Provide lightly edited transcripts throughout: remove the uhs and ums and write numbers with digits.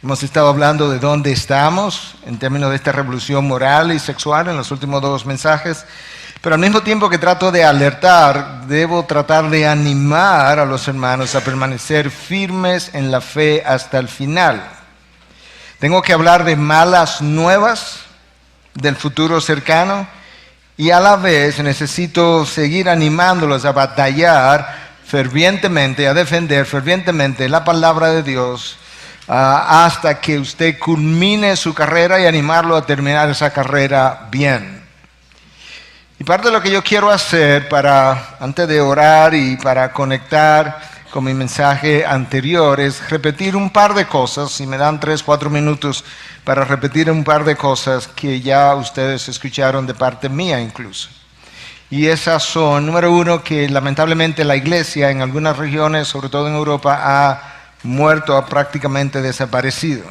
Hemos estado hablando de dónde estamos en términos de esta revolución moral y sexual en los últimos 2 mensajes, pero al mismo tiempo que trato de alertar, debo tratar de animar a los hermanos a permanecer firmes en la fe hasta el final. Tengo que hablar de malas nuevas del futuro cercano y a la vez necesito seguir animándolos a batallar fervientemente, a defender fervientemente la palabra de Dios hasta que usted culmine su carrera y animarlo a terminar esa carrera bien. Y parte de lo que yo quiero hacer antes de orar y para conectar con mi mensaje anterior es repetir un par de cosas, si me dan 3-4 minutos para repetir un par de cosas que ya ustedes escucharon de parte mía incluso. Y esas son, número 1, que lamentablemente la iglesia en algunas regiones, sobre todo en Europa, ha muerto, ha prácticamente desaparecido.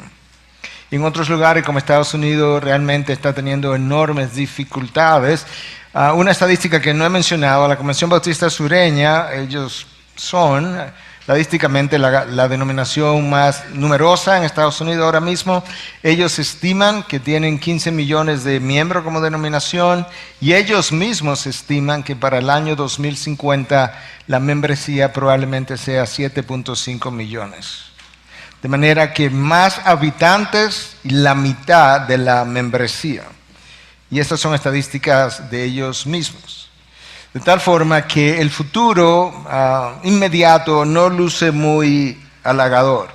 Y en otros lugares como Estados Unidos realmente está teniendo enormes dificultades. Una estadística que no he mencionado, la Convención Bautista Sureña, ellos son estadísticamente la denominación más numerosa en Estados Unidos ahora mismo. Ellos estiman que tienen 15 millones de miembros como denominación y ellos mismos estiman que para el año 2050 la membresía probablemente sea 7.5 millones. De manera que más habitantes y la mitad de la membresía. Y estas son estadísticas de ellos mismos. De tal forma que el futuro inmediato no luce muy halagador.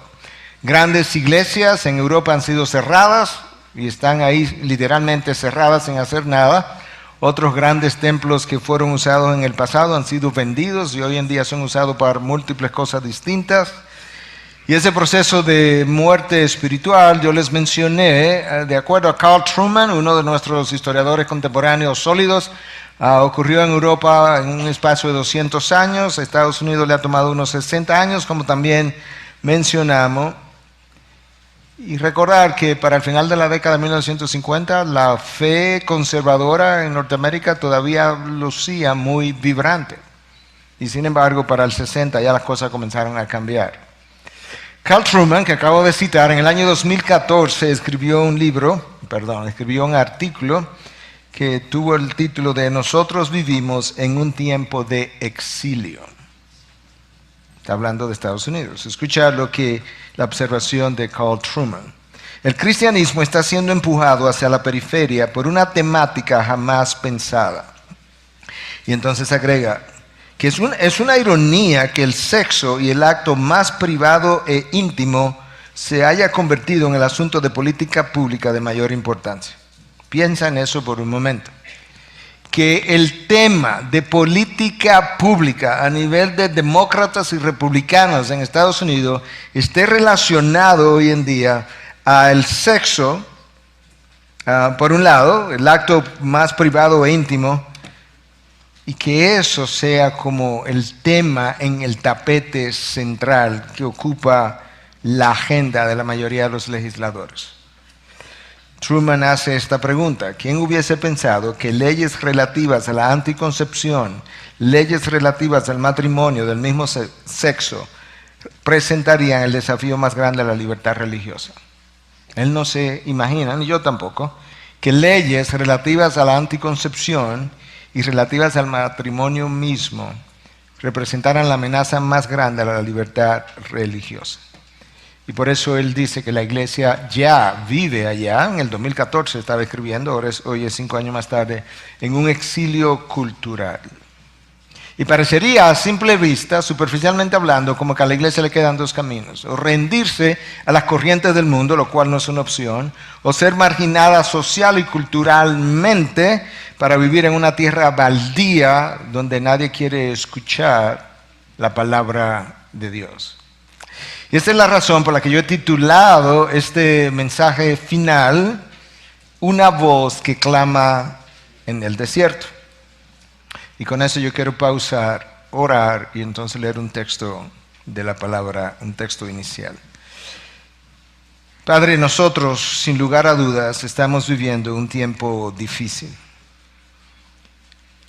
Grandes iglesias en Europa han sido cerradas y están ahí literalmente cerradas sin hacer nada. Otros grandes templos que fueron usados en el pasado han sido vendidos y hoy en día son usados para múltiples cosas distintas. Y ese proceso de muerte espiritual, yo les mencioné, de acuerdo a Carl Trueman, uno de nuestros historiadores contemporáneos sólidos, ocurrió en Europa en un espacio de 200 años, a Estados Unidos le ha tomado unos 60 años, como también mencionamos. Y recordar que para el final de la década de 1950, la fe conservadora en Norteamérica todavía lucía muy vibrante. Y sin embargo, para el 60 ya las cosas comenzaron a cambiar. Carl Trueman, que acabo de citar, en el año 2014 escribió un artículo que tuvo el título de Nosotros vivimos en un tiempo de exilio. Está hablando de Estados Unidos. Escucha la observación de Carl Trueman. El cristianismo está siendo empujado hacia la periferia por una temática jamás pensada. Y entonces agrega que es una ironía que el sexo y el acto más privado e íntimo se haya convertido en el asunto de política pública de mayor importancia. Piensa en eso por un momento. Que el tema de política pública a nivel de demócratas y republicanos en Estados Unidos esté relacionado hoy en día al sexo, por un lado, el acto más privado e íntimo, y que eso sea como el tema en el tapete central que ocupa la agenda de la mayoría de los legisladores. Trueman hace esta pregunta: ¿quién hubiese pensado que leyes relativas a la anticoncepción, leyes relativas al matrimonio del mismo sexo, presentarían el desafío más grande a la libertad religiosa? Él no se imagina, ni yo tampoco, que leyes relativas a la anticoncepción y relativas al matrimonio mismo representaran la amenaza más grande a la libertad religiosa. Y por eso él dice que la iglesia ya vive allá, en el 2014 estaba escribiendo, hoy es 5 años más tarde, en un exilio cultural. Y parecería a simple vista, superficialmente hablando, como que a la iglesia le quedan 2 caminos: o rendirse a las corrientes del mundo, lo cual no es una opción, o ser marginada social y culturalmente para vivir en una tierra baldía donde nadie quiere escuchar la palabra de Dios. Y esta es la razón por la que yo he titulado este mensaje final, Una voz que clama en el desierto. Y con eso yo quiero pausar, orar y entonces leer un texto de la palabra, un texto inicial. Padre, nosotros, sin lugar a dudas, estamos viviendo un tiempo difícil.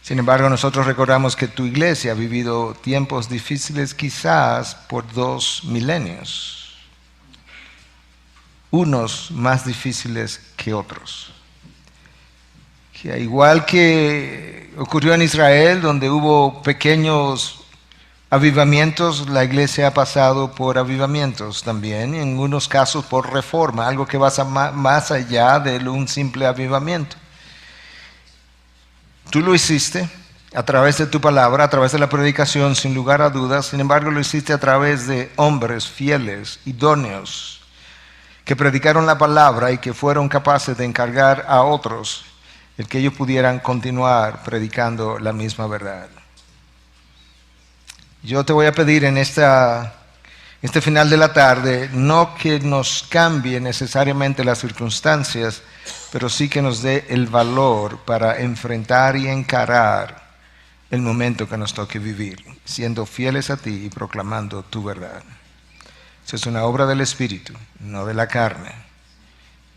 Sin embargo, nosotros recordamos que tu iglesia ha vivido tiempos difíciles quizás por 2 milenios. unos más difíciles que otros. Que igual que ocurrió en Israel, donde hubo pequeños avivamientos, la iglesia ha pasado por avivamientos también, y en algunos casos por reforma, algo que va más allá de un simple avivamiento. Tú lo hiciste a través de tu palabra, a través de la predicación, sin lugar a dudas. Sin embargo, lo hiciste a través de hombres fieles, idóneos, que predicaron la palabra y que fueron capaces de encargar a otros el que ellos pudieran continuar predicando la misma verdad. Yo te voy a pedir en este final de la tarde, no que nos cambie necesariamente las circunstancias, pero sí que nos dé el valor para enfrentar y encarar el momento que nos toque vivir, siendo fieles a ti y proclamando tu verdad. Eso es una obra del Espíritu, no de la carne.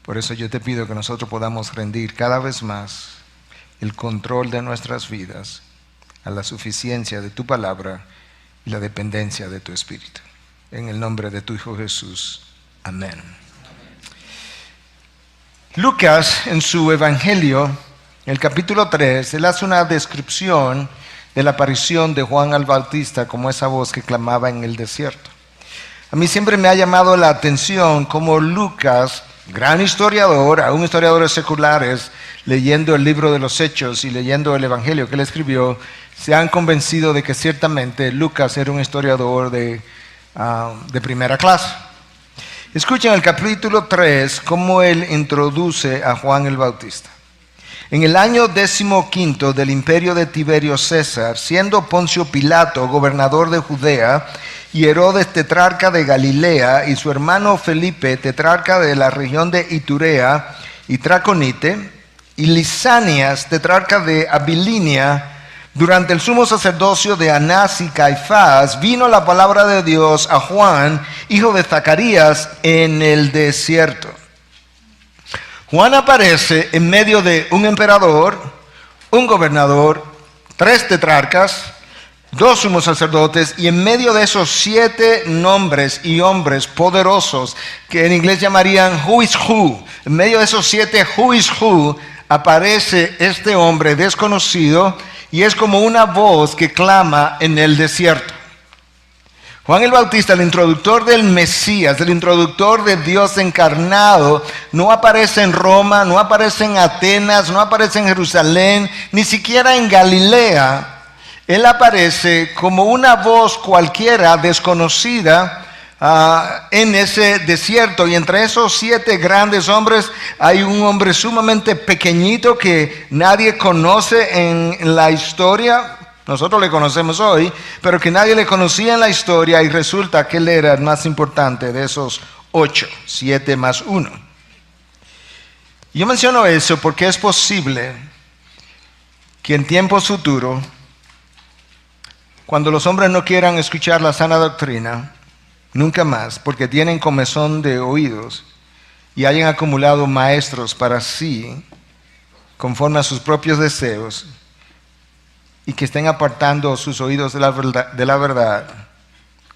Por eso yo te pido que nosotros podamos rendir cada vez más el control de nuestras vidas a la suficiencia de tu palabra y la dependencia de tu Espíritu. En el nombre de tu Hijo Jesús. Amén. Lucas, en su Evangelio, en el capítulo 3, él hace una descripción de la aparición de Juan el Bautista como esa voz que clamaba en el desierto. A mí siempre me ha llamado la atención cómo Lucas, gran historiador, aún historiadores seculares, leyendo el libro de los Hechos y leyendo el Evangelio que él escribió, se han convencido de que ciertamente Lucas era un historiador de primera clase. Escuchen el capítulo 3, cómo él introduce a Juan el Bautista. En el año 15 del imperio de Tiberio César, siendo Poncio Pilato gobernador de Judea, y Herodes tetrarca de Galilea, y su hermano Felipe tetrarca de la región de Iturea y Traconite, y Lisanias tetrarca de Abilinia, durante el sumo sacerdocio de Anás y Caifás, vino la palabra de Dios a Juan, hijo de Zacarías, en el desierto. Juan aparece en medio de un emperador, un gobernador, 3 tetrarcas, 2 sumos sacerdotes, y en medio de esos 7 nombres y hombres poderosos, que en inglés llamarían who is who, en medio de esos 7 who is who, aparece este hombre desconocido, y es como una voz que clama en el desierto. Juan el Bautista, el introductor del Mesías, el introductor de Dios encarnado, no aparece en Roma, no aparece en Atenas, no aparece en Jerusalén, ni siquiera en Galilea. Él aparece como una voz cualquiera desconocida en ese desierto, y entre esos 7 grandes hombres hay un hombre sumamente pequeñito que nadie conoce en la historia. Nosotros le conocemos hoy, pero que nadie le conocía en la historia, y resulta que él era el más importante de esos 8, 7 más 1. Yo menciono eso porque es posible que en tiempos futuros, cuando los hombres no quieran escuchar la sana doctrina, nunca más, porque tienen comezón de oídos y hayan acumulado maestros para sí, conforme a sus propios deseos, y que estén apartando sus oídos de la verdad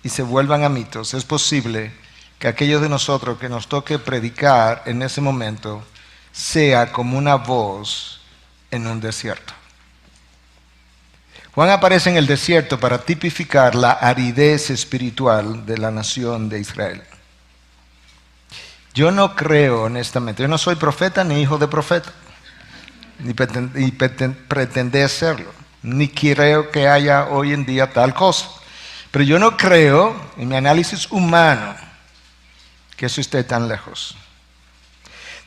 y se vuelvan a mitos. Es posible que aquellos de nosotros que nos toque predicar en ese momento sea como una voz en un desierto. Juan aparece en el desierto para tipificar la aridez espiritual de la nación de Israel. Yo no creo, honestamente, yo no soy profeta ni hijo de profeta, ni pretendé serlo, ni creo que haya hoy en día tal cosa. Pero yo no creo, en mi análisis humano, que eso esté tan lejos.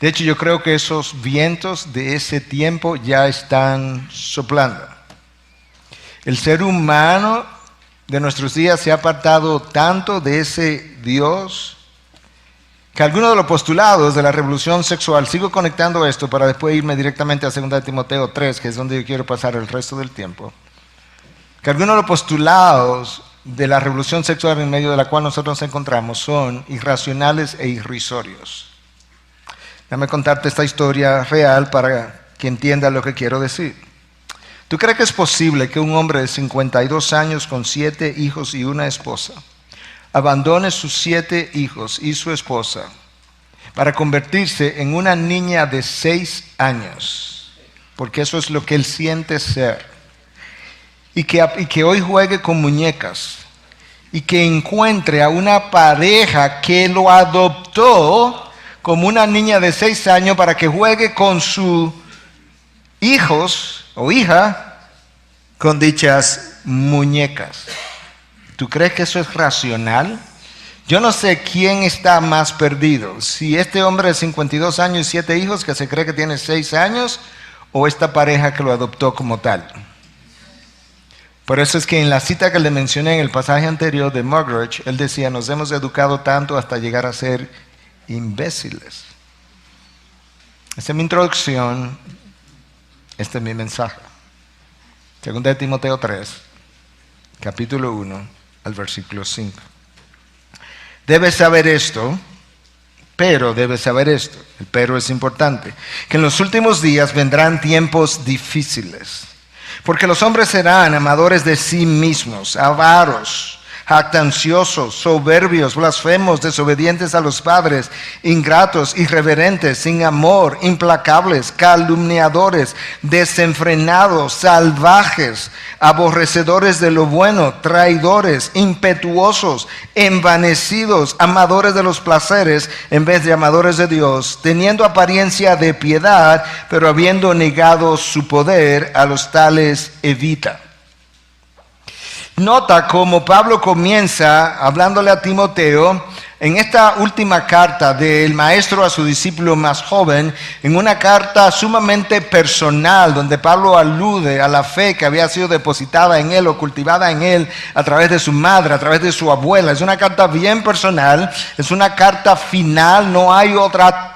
De hecho, yo creo que esos vientos de ese tiempo ya están soplando. El ser humano de nuestros días se ha apartado tanto de ese Dios que algunos de los postulados de la revolución sexual, sigo conectando esto para después irme directamente a 2 Timoteo 3, que es donde yo quiero pasar el resto del tiempo, que algunos de los postulados de la revolución sexual en medio de la cual nosotros nos encontramos son irracionales e irrisorios. Déjame contarte esta historia real para que entienda lo que quiero decir. ¿Tú crees que es posible que un hombre de 52 años con 7 hijos y una esposa abandone sus 7 hijos y su esposa para convertirse en una niña de 6 años, porque eso es lo que él siente ser, y que hoy juegue con muñecas, y que encuentre a una pareja que lo adoptó como una niña de 6 años para que juegue con sus hijos o hija con dichas muñecas. ¿Tú crees que eso es racional? Yo no sé quién está más perdido, si este hombre de 52 años y 7 hijos que se cree que tiene 6 años, o esta pareja que lo adoptó como tal. Por eso es que en la cita que le mencioné en el pasaje anterior de Muggeridge, él decía, nos hemos educado tanto hasta llegar a ser imbéciles. Esa es mi introducción, este es mi mensaje. Segunda de Timoteo 3, capítulo 1, al versículo 5. Debes saber esto, pero debes saber esto, el pero es importante, que en los últimos días vendrán tiempos difíciles, porque los hombres serán amadores de sí mismos, avaros, jactanciosos, soberbios, blasfemos, desobedientes a los padres, ingratos, irreverentes, sin amor, implacables, calumniadores, desenfrenados, salvajes, aborrecedores de lo bueno, traidores, impetuosos, envanecidos, amadores de los placeres en vez de amadores de Dios, teniendo apariencia de piedad, pero habiendo negado su poder, a los tales evita. Nota cómo Pablo comienza hablándole a Timoteo en esta última carta del maestro a su discípulo más joven, en una carta sumamente personal, donde Pablo alude a la fe que había sido depositada en él o cultivada en él a través de su madre, a través de su abuela. Es una carta bien personal, es una carta final, no hay otra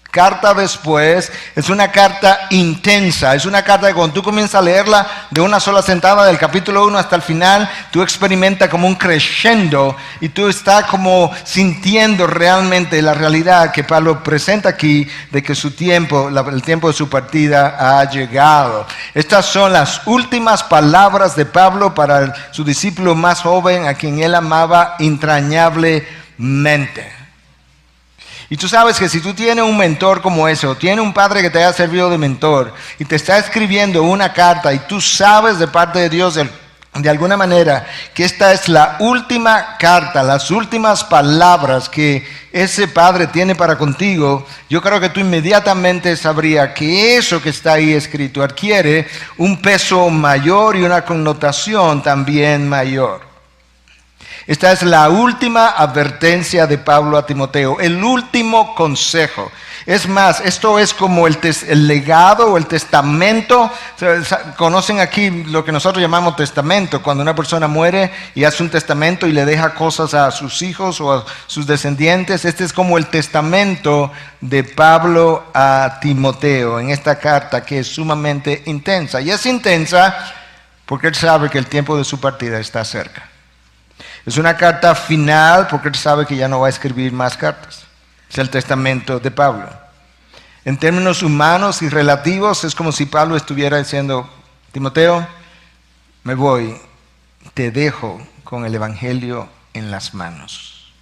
carta después, es una carta intensa, es una carta que cuando tú comienzas a leerla de una sola sentada del capítulo 1 hasta el final, tú experimentas como un crescendo y tú estás como sintiendo realmente la realidad que Pablo presenta aquí de que su tiempo, el tiempo de su partida ha llegado. Estas son las últimas palabras de Pablo para su discípulo más joven a quien él amaba entrañablemente. Y tú sabes que si tú tienes un mentor como ese, o tienes un padre que te haya servido de mentor, y te está escribiendo una carta, y tú sabes de parte de Dios de alguna manera que esta es la última carta, las últimas palabras que ese padre tiene para contigo, yo creo que tú inmediatamente sabrías que eso que está ahí escrito adquiere un peso mayor y una connotación también mayor. Esta es la última advertencia de Pablo a Timoteo, el último consejo. Es más, esto es como el legado o el testamento. Conocen aquí lo que nosotros llamamos testamento, cuando una persona muere y hace un testamento y le deja cosas a sus hijos o a sus descendientes. Este es como el testamento de Pablo a Timoteo en esta carta que es sumamente intensa. Y es intensa porque él sabe que el tiempo de su partida está cerca. Es una carta final porque él sabe que ya no va a escribir más cartas. Es el testamento de Pablo. En términos humanos y relativos, es como si Pablo estuviera diciendo, Timoteo, me voy, te dejo con el Evangelio en las manos.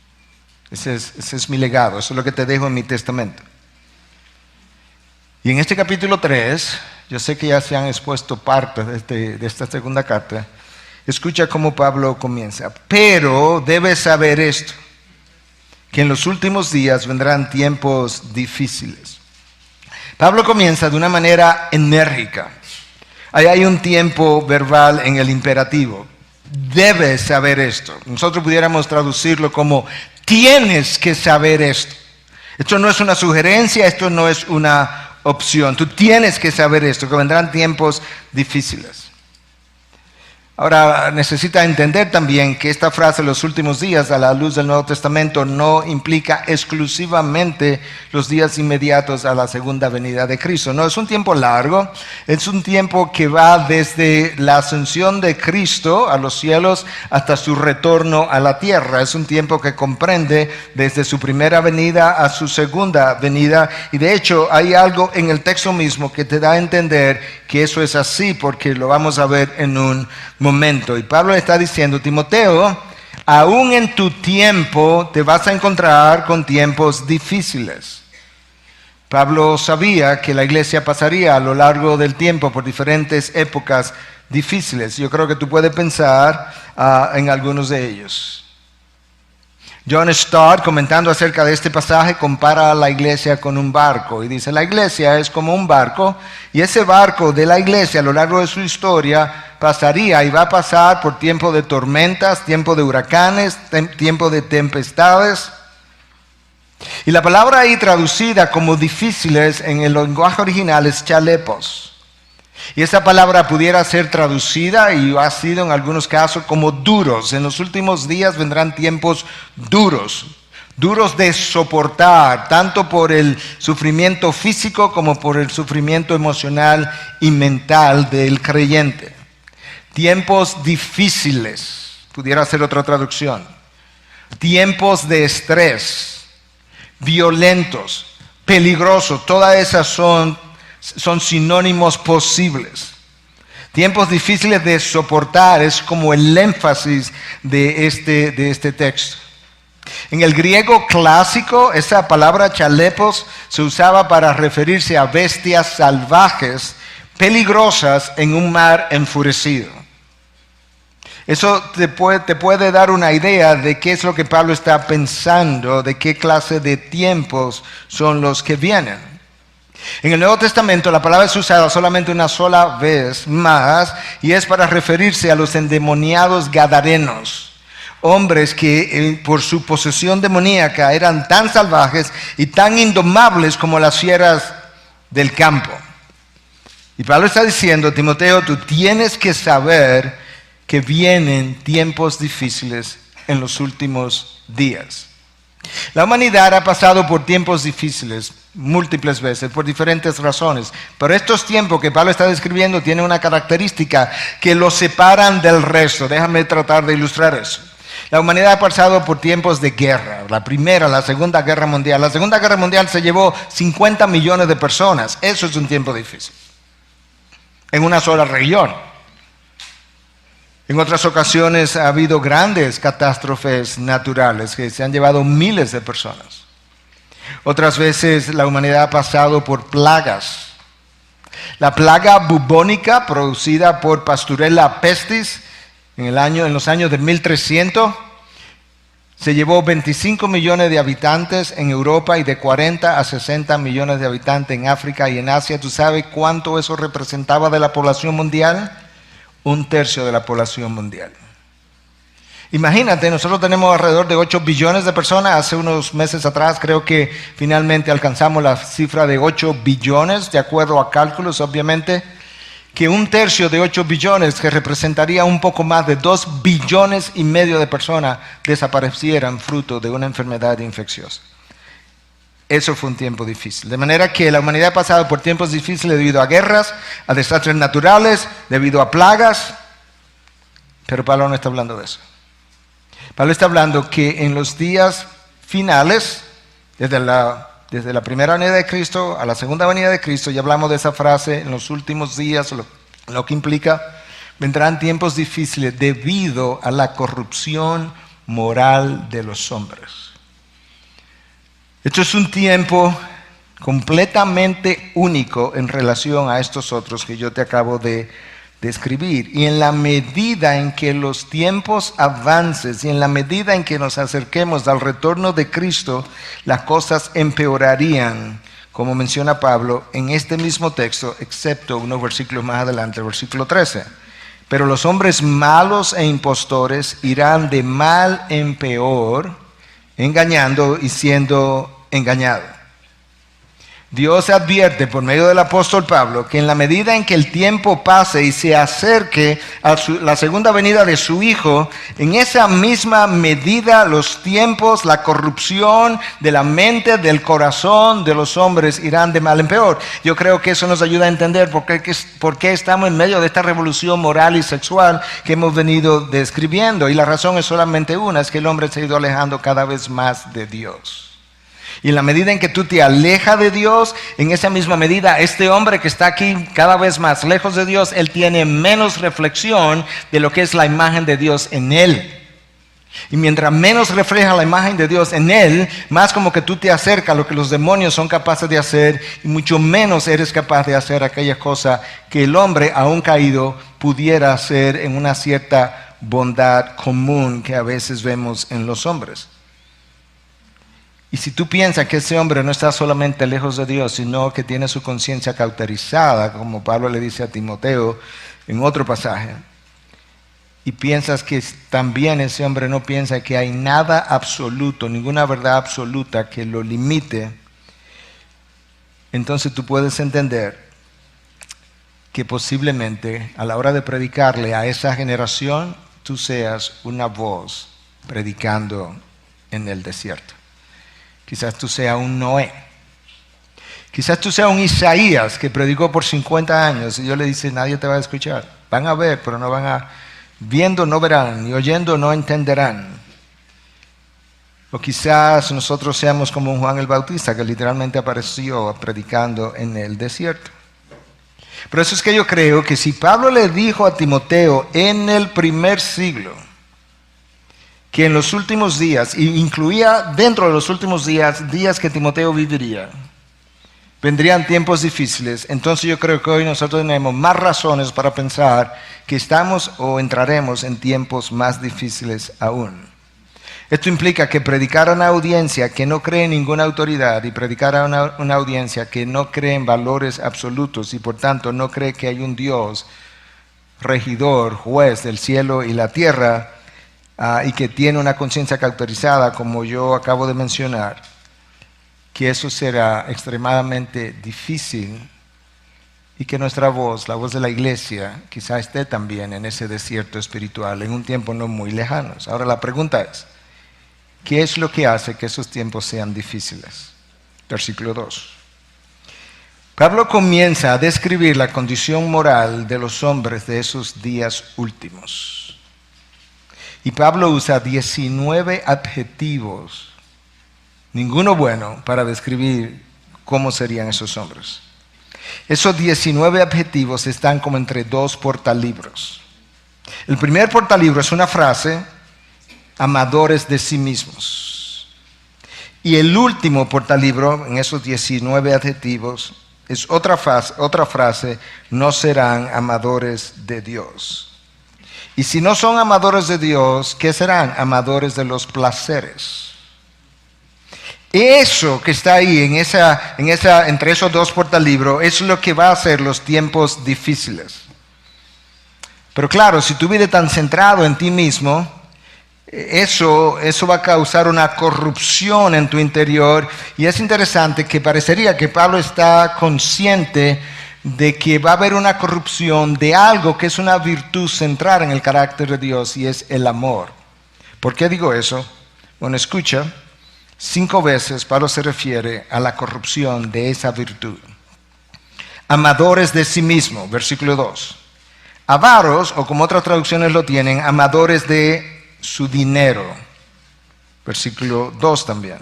Ese es mi legado, eso es lo que te dejo en mi testamento. Y en este capítulo 3, yo sé que ya se han expuesto partes de esta segunda carta. Escucha cómo Pablo comienza. Pero debes saber esto, que en los últimos días vendrán tiempos difíciles. Pablo comienza de una manera enérgica. Ahí hay un tiempo verbal en el imperativo. Debes saber esto. Nosotros pudiéramos traducirlo como tienes que saber esto. Esto no es una sugerencia, esto no es una opción. Tú tienes que saber esto, que vendrán tiempos difíciles. Ahora, necesita entender también que esta frase, los últimos días, a la luz del Nuevo Testamento, no implica exclusivamente los días inmediatos a la segunda venida de Cristo. No, es un tiempo largo, es un tiempo que va desde la ascensión de Cristo a los cielos hasta su retorno a la tierra. Es un tiempo que comprende desde su primera venida a su segunda venida. Y de hecho, hay algo en el texto mismo que te da a entender que eso es así, porque lo vamos a ver en un momento. Y Pablo le está diciendo, Timoteo, Aún en tu tiempo te vas a encontrar con tiempos difíciles. Pablo sabía que la iglesia pasaría a lo largo del tiempo por diferentes épocas difíciles. Yo creo que tú puedes pensar en algunos de ellos. John Stott, comentando acerca de este pasaje, compara a la iglesia con un barco y dice, la iglesia es como un barco y ese barco de la iglesia a lo largo de su historia pasaría y va a pasar por tiempo de tormentas, tiempo de huracanes, tiempo de tempestades. Y la palabra ahí traducida como difíciles en el lenguaje original es chalepos. Y esa palabra pudiera ser traducida, y ha sido en algunos casos, como duros. En los últimos días vendrán tiempos duros, duros de soportar, tanto por el sufrimiento físico como por el sufrimiento emocional y mental del creyente. Tiempos difíciles, pudiera ser otra traducción. Tiempos de estrés, violentos, peligrosos, todas esas son sinónimos posibles. Tiempos difíciles de soportar es como el énfasis de este texto. En el griego clásico, esa palabra chalepos se usaba para referirse a bestias salvajes, peligrosas en un mar enfurecido. Eso te puede dar una idea de qué es lo que Pablo está pensando, de qué clase de tiempos son los que vienen. En el Nuevo Testamento la palabra es usada solamente una sola vez más y es para referirse a los endemoniados gadarenos, hombres que por su posesión demoníaca eran tan salvajes y tan indomables como las fieras del campo. Y Pablo está diciendo, Timoteo, tú tienes que saber que vienen tiempos difíciles en los últimos días. La humanidad ha pasado por tiempos difíciles múltiples veces, por diferentes razones. Pero estos tiempos que Pablo está describiendo tienen una característica que los separan del resto. Déjame tratar de ilustrar eso. La humanidad ha pasado por tiempos de guerra. La primera, la segunda guerra mundial. La segunda guerra mundial se llevó 50 millones de personas. Eso es un tiempo difícil. En una sola región. En otras ocasiones ha habido grandes catástrofes naturales que se han llevado miles de personas. Otras veces la humanidad ha pasado por plagas. La plaga bubónica producida por Pasturella pestis en los años de 1300 se llevó 25 millones de habitantes en Europa y de 40 a 60 millones de habitantes en África y en Asia. ¿Tú sabes cuánto eso representaba de la población mundial? 1/3 de la población mundial. Imagínate, nosotros tenemos alrededor de 8 billones de personas. Hace unos meses atrás creo que finalmente alcanzamos la cifra de 8 billones, de acuerdo a cálculos, obviamente, que 1/3 de 8 billones, que representaría un poco más de 2,5 billones de personas, desaparecieran fruto de una enfermedad infecciosa. Eso fue un tiempo difícil. De manera que la humanidad ha pasado por tiempos difíciles debido a guerras, a desastres naturales, debido a plagas. Pero Pablo no está hablando de eso. Pablo está hablando que en los días finales, desde la primera venida de Cristo a la segunda venida de Cristo, ya hablamos de esa frase, en los últimos días, lo que implica, vendrán tiempos difíciles debido a la corrupción moral de los hombres. Esto es un tiempo completamente único en relación a estos otros que yo te acabo de describir. Y en la medida en que los tiempos avancen y en la medida en que nos acerquemos al retorno de Cristo, las cosas empeorarían, como menciona Pablo en este mismo texto, excepto unos versículos más adelante, el versículo 13. Pero los hombres malos e impostores irán de mal en peor, engañando y siendo engañados. Dios advierte por medio del apóstol Pablo que en la medida en que el tiempo pase y se acerque a la segunda venida de su Hijo, en esa misma medida los tiempos, la corrupción de la mente, del corazón de los hombres irán de mal en peor. Yo creo que eso nos ayuda a entender por qué estamos en medio de esta revolución moral y sexual que hemos venido describiendo. Y la razón es solamente una, es que el hombre se ha ido alejando cada vez más de Dios. Y en la medida en que tú te alejas de Dios, en esa misma medida, este hombre que está aquí cada vez más lejos de Dios, él tiene menos reflexión de lo que es la imagen de Dios en él. Y mientras menos refleja la imagen de Dios en él, más como que tú te acercas a lo que los demonios son capaces de hacer y mucho menos eres capaz de hacer aquella cosa que el hombre, aún caído, pudiera hacer en una cierta bondad común que a veces vemos en los hombres. Y si tú piensas que ese hombre no está solamente lejos de Dios, sino que tiene su conciencia cauterizada, como Pablo le dice a Timoteo en otro pasaje, y piensas que también ese hombre no piensa que hay nada absoluto, ninguna verdad absoluta que lo limite, entonces tú puedes entender que posiblemente a la hora de predicarle a esa generación, tú seas una voz predicando en el desierto. Quizás tú seas un Noé. Quizás tú seas un Isaías que predicó por 50 años y Dios le dice, nadie te va a escuchar. Van a ver, pero no van a... Viendo no verán, y oyendo no entenderán. O quizás nosotros seamos como un Juan el Bautista que literalmente apareció predicando en el desierto. Por eso es que yo creo que si Pablo le dijo a Timoteo en el primer siglo que en los últimos días, y incluía dentro de los últimos días, días que Timoteo viviría, vendrían tiempos difíciles, entonces yo creo que hoy nosotros tenemos más razones para pensar que estamos o entraremos en tiempos más difíciles aún. Esto implica que predicar a una audiencia que no cree en ninguna autoridad y predicar a una audiencia que no cree en valores absolutos y por tanto no cree que hay un Dios regidor, juez del cielo y la tierra y que tiene una conciencia cauterizada como yo acabo de mencionar, que eso será extremadamente difícil y que nuestra voz, la voz de la iglesia, quizá esté también en ese desierto espiritual en un tiempo no muy lejano. Ahora la pregunta es, ¿qué es lo que hace que esos tiempos sean difíciles? Versículo 2. Pablo comienza a describir la condición moral de los hombres de esos días últimos. Y Pablo usa 19 adjetivos, ninguno bueno, para describir cómo serían esos hombres. Esos 19 adjetivos están como entre dos portalibros. El primer portalibro es una frase, amadores de sí mismos. Y el último portalibro, en esos 19 adjetivos, es otra frase, no serán amadores de Dios. Y si no son amadores de Dios, ¿qué serán? Amadores de los placeres. Eso que está ahí entre esos dos portalibros es lo que va a hacer los tiempos difíciles. Pero claro, si tú vives tan centrado en ti mismo, eso va a causar una corrupción en tu interior. Y es interesante que parecería que Pablo está consciente de que va a haber una corrupción de algo que es una virtud central en el carácter de Dios y es el amor. ¿Por qué digo eso? Bueno, escucha. 5 veces Pablo se refiere a la corrupción de esa virtud. Amadores de sí mismo, versículo 2. Avaros, o como otras traducciones lo tienen, amadores de su dinero. Versículo 2 también.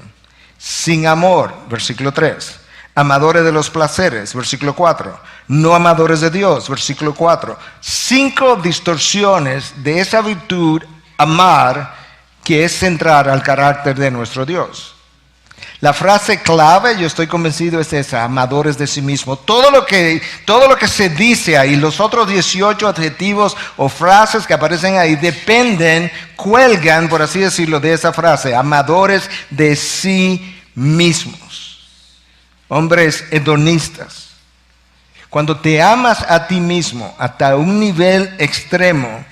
Sin amor, versículo 3. Amadores de los placeres, versículo 4. No amadores de Dios, versículo 4. 5 distorsiones de esa virtud, amar, que es centrar al carácter de nuestro Dios. La frase clave, yo estoy convencido, es esa, amadores de sí mismo. Todo lo que se dice ahí, los otros 18 adjetivos o frases que aparecen ahí, cuelgan, por así decirlo, de esa frase, amadores de sí mismos. Hombres hedonistas. Cuando te amas a ti mismo hasta un nivel extremo,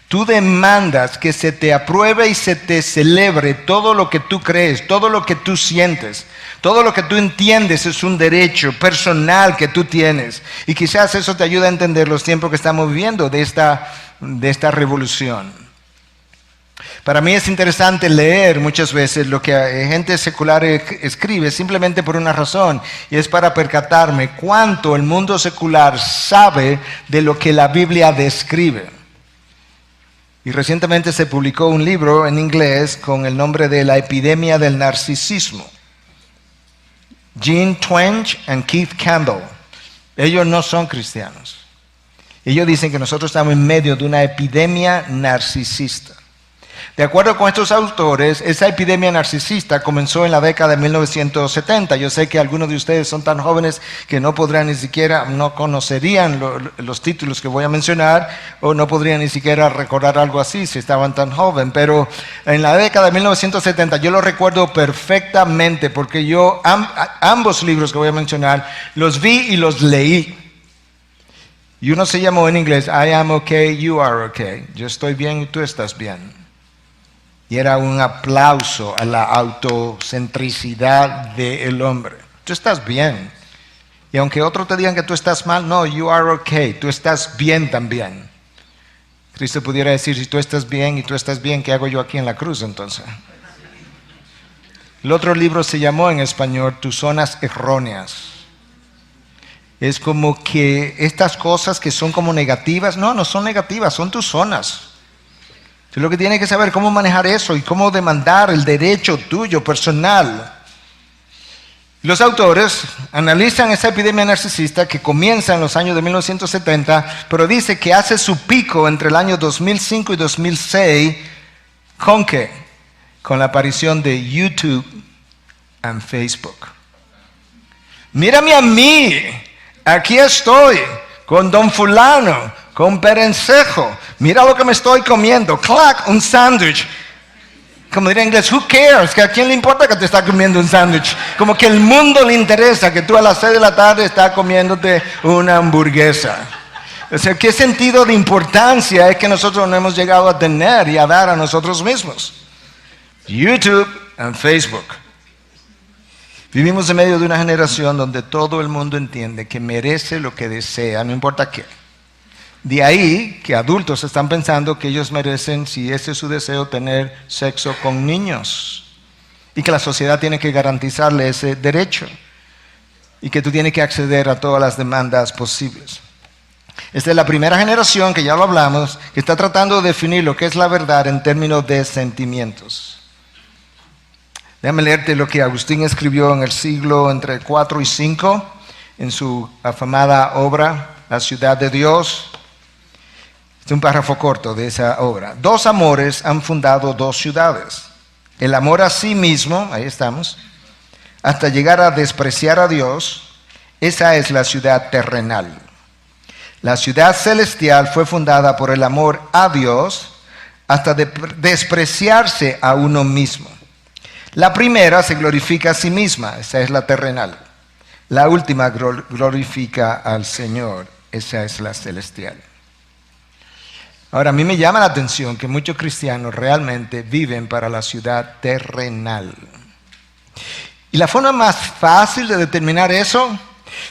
tú demandas que se te apruebe y se te celebre todo lo que tú crees, todo lo que tú sientes, todo lo que tú entiendes es un derecho personal que tú tienes. Y quizás eso te ayude a entender los tiempos que estamos viviendo de esta revolución. Para mí es interesante leer muchas veces lo que gente secular escribe simplemente por una razón, y es para percatarme cuánto el mundo secular sabe de lo que la Biblia describe. Y recientemente se publicó un libro en inglés con el nombre de La epidemia del narcisismo. Gene Twenge y Keith Campbell. Ellos no son cristianos. Ellos dicen que nosotros estamos en medio de una epidemia narcisista. De acuerdo con estos autores, esa epidemia narcisista comenzó en la década de 1970. Yo sé que algunos de ustedes son tan jóvenes que no podrán ni siquiera, no conocerían los títulos que voy a mencionar, o no podrían ni siquiera recordar algo así si estaban tan jóvenes. Pero en la década de 1970 yo lo recuerdo perfectamente porque yo ambos libros que voy a mencionar los vi y los leí. Y uno se llamó en inglés I am okay, you are okay. Yo estoy bien y tú estás bien. Y era un aplauso a la autocentricidad del hombre. Tú estás bien. Y aunque otros te digan que tú estás mal, no, you are okay, tú estás bien también. Cristo pudiera decir, si tú estás bien y tú estás bien, ¿qué hago yo aquí en la cruz entonces? El otro libro se llamó en español Tus zonas erróneas. Es como que estas cosas que son como negativas, no son negativas, son tus zonas. Tú lo que tienes que saber cómo manejar eso y cómo demandar el derecho tuyo personal. Los autores analizan esa epidemia narcisista que comienza en los años de 1970, pero dice que hace su pico entre el año 2005 y 2006, ¿con qué? Con la aparición de YouTube y Facebook. Mírame a mí, aquí estoy, con don fulano, con perencejo. Mira lo que me estoy comiendo. Clac, un sándwich. Como diría en inglés, who cares? ¿Que a quién le importa que te está comiendo un sándwich? Como que el mundo le interesa que tú a las 6 de la tarde estás comiéndote una hamburguesa. O sea, ¿qué sentido de importancia es que nosotros no hemos llegado a tener y a dar a nosotros mismos? YouTube y Facebook. Vivimos en medio de una generación donde todo el mundo entiende que merece lo que desea, no importa qué. De ahí que adultos están pensando que ellos merecen, si ese es su deseo, tener sexo con niños. Y que la sociedad tiene que garantizarle ese derecho. Y que tú tienes que acceder a todas las demandas posibles. Esta es la primera generación, que ya lo hablamos, que está tratando de definir lo que es la verdad en términos de sentimientos. Déjame leerte lo que Agustín escribió en el siglo entre 4 y 5, en su afamada obra, La ciudad de Dios. Es un párrafo corto de esa obra. 2 amores han fundado 2 ciudades. El amor a sí mismo, ahí estamos, hasta llegar a despreciar a Dios, esa es la ciudad terrenal. La ciudad celestial fue fundada por el amor a Dios hasta despreciarse a uno mismo. La primera se glorifica a sí misma, esa es la terrenal. La última glorifica al Señor, esa es la celestial. Ahora, a mí me llama la atención que muchos cristianos realmente viven para la ciudad terrenal. Y la forma más fácil de determinar eso,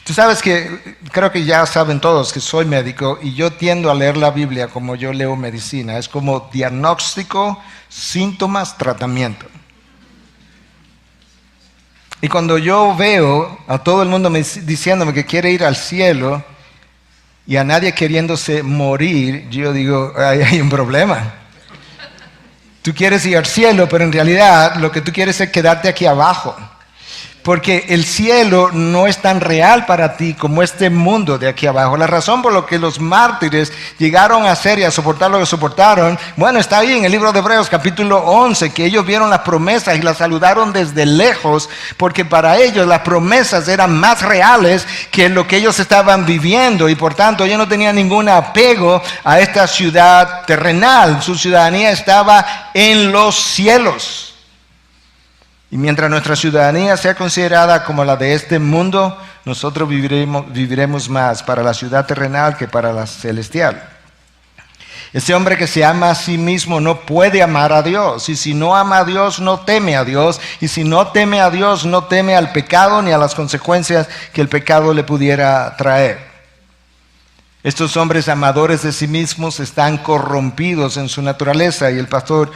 tú sabes que, creo que ya saben todos que soy médico y yo tiendo a leer la Biblia como yo leo medicina. Es como diagnóstico, síntomas, tratamiento. Y cuando yo veo a todo el mundo diciéndome que quiere ir al cielo y a nadie queriéndose morir, yo digo, hay un problema. Tú quieres ir al cielo, pero en realidad lo que tú quieres es quedarte aquí abajo. Porque el cielo no es tan real para ti como este mundo de aquí abajo. La razón por la que los mártires llegaron a hacer y a soportar lo que soportaron, bueno, está ahí en el libro de Hebreos capítulo 11, que ellos vieron las promesas y las saludaron desde lejos, porque para ellos las promesas eran más reales que lo que ellos estaban viviendo, y por tanto ellos no tenían ningún apego a esta ciudad terrenal. Su ciudadanía estaba en los cielos. Y mientras nuestra ciudadanía sea considerada como la de este mundo, nosotros viviremos más para la ciudad terrenal que para la celestial. Ese hombre que se ama a sí mismo no puede amar a Dios. Y si no ama a Dios, no teme a Dios. Y si no teme a Dios, no teme al pecado ni a las consecuencias que el pecado le pudiera traer. Estos hombres amadores de sí mismos están corrompidos en su naturaleza, y el pastor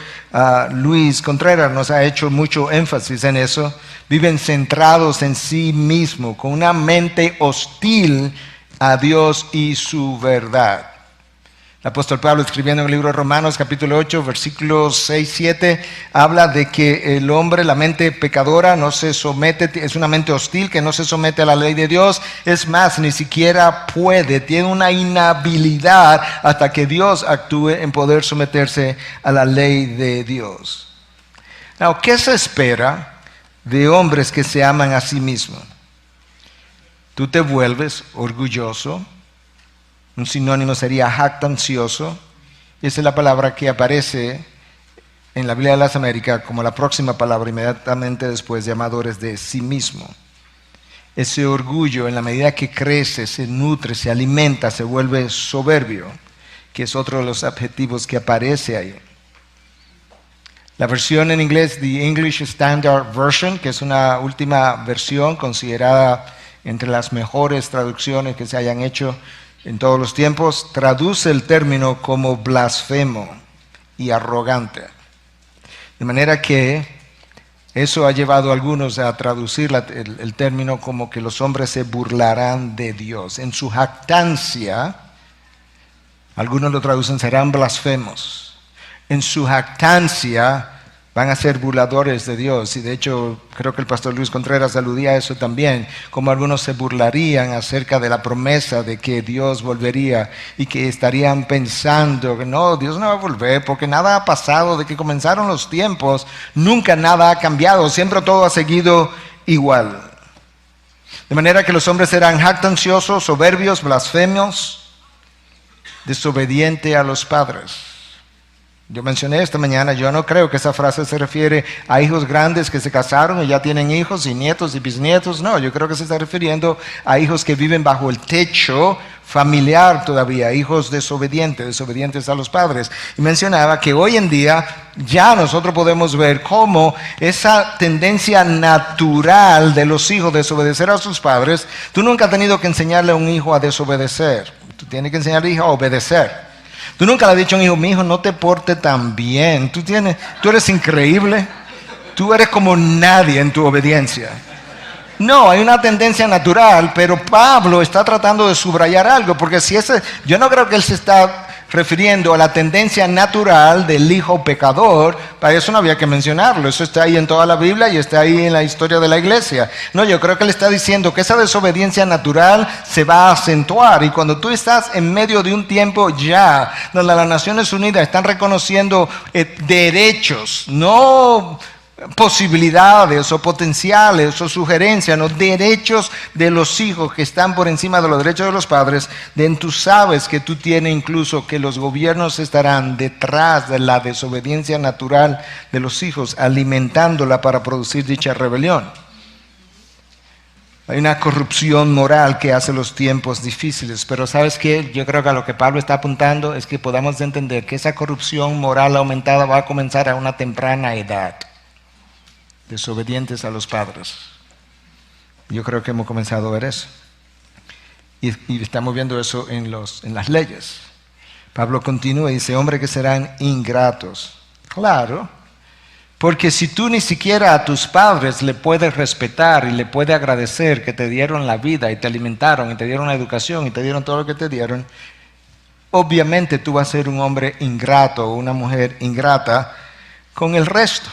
Luis Contreras nos ha hecho mucho énfasis en eso. Viven centrados en sí mismos, con una mente hostil a Dios y su verdad. El apóstol Pablo, escribiendo en el libro de Romanos, capítulo 8, versículos 6, 7, habla de que el hombre, la mente pecadora, no se somete, es una mente hostil que no se somete a la ley de Dios. Es más, ni siquiera puede, tiene una inhabilidad hasta que Dios actúe en poder someterse a la ley de Dios. Ahora, ¿qué se espera de hombres que se aman a sí mismos? Tú te vuelves orgulloso. Un sinónimo sería jactancioso. Esa es la palabra que aparece en la Biblia de las Américas como la próxima palabra inmediatamente después de amadores de sí mismo. Ese orgullo, en la medida que crece, se nutre, se alimenta, se vuelve soberbio, que es otro de los adjetivos que aparece ahí. La versión en inglés, the English Standard Version, que es una última versión considerada entre las mejores traducciones que se hayan hecho en todos los tiempos, traduce el término como blasfemo y arrogante. De manera que eso ha llevado a algunos a traducir el término como que los hombres se burlarán de Dios. En su jactancia, algunos lo traducen, serán blasfemos. En su jactancia van a ser burladores de Dios. Y de hecho, creo que el pastor Luis Contreras aludía a eso también, como algunos se burlarían acerca de la promesa de que Dios volvería y que estarían pensando que no, Dios no va a volver porque nada ha pasado, de que comenzaron los tiempos, nunca nada ha cambiado, siempre todo ha seguido igual. De manera que los hombres serán jactanciosos, soberbios, blasfemios, desobedientes a los padres. Yo mencioné esta mañana, yo no creo que esa frase se refiere a hijos grandes que se casaron y ya tienen hijos y nietos y bisnietos. No, yo creo que se está refiriendo a hijos que viven bajo el techo familiar todavía, hijos desobedientes a los padres. Y mencionaba que hoy en día ya nosotros podemos ver cómo esa tendencia natural de los hijos de desobedecer a sus padres, tú nunca has tenido que enseñarle a un hijo a desobedecer, tú tienes que enseñarle a un hijo a obedecer. Tú nunca le has dicho a un hijo, mi hijo, no te portes tan bien. Tú eres increíble. Tú eres como nadie en tu obediencia. No, hay una tendencia natural, pero Pablo está tratando de subrayar algo, porque yo no creo que él se está refiriendo a la tendencia natural del hijo pecador. Para eso no había que mencionarlo, eso está ahí en toda la Biblia y está ahí en la historia de la iglesia. No, yo creo que él está diciendo que esa desobediencia natural se va a acentuar, y cuando tú estás en medio de un tiempo ya donde las Naciones Unidas están reconociendo derechos, no posibilidades o potenciales o sugerencias, no, derechos de los hijos que están por encima de los derechos de los padres, tú sabes que tú tienes incluso que los gobiernos estarán detrás de la desobediencia natural de los hijos, alimentándola para producir dicha rebelión. Hay una corrupción moral que hace los tiempos difíciles, pero ¿sabes qué? Yo creo que a lo que Pablo está apuntando es que podamos entender que esa corrupción moral aumentada va a comenzar a una temprana edad. Desobedientes a los padres. Yo creo que hemos comenzado a ver eso. Y estamos viendo eso en las leyes. Pablo continúa y dice, hombres que serán ingratos. Claro, porque si tú ni siquiera a tus padres le puedes respetar y le puedes agradecer que te dieron la vida y te alimentaron y te dieron la educación y te dieron todo lo que te dieron, obviamente tú vas a ser un hombre ingrato o una mujer ingrata con el resto.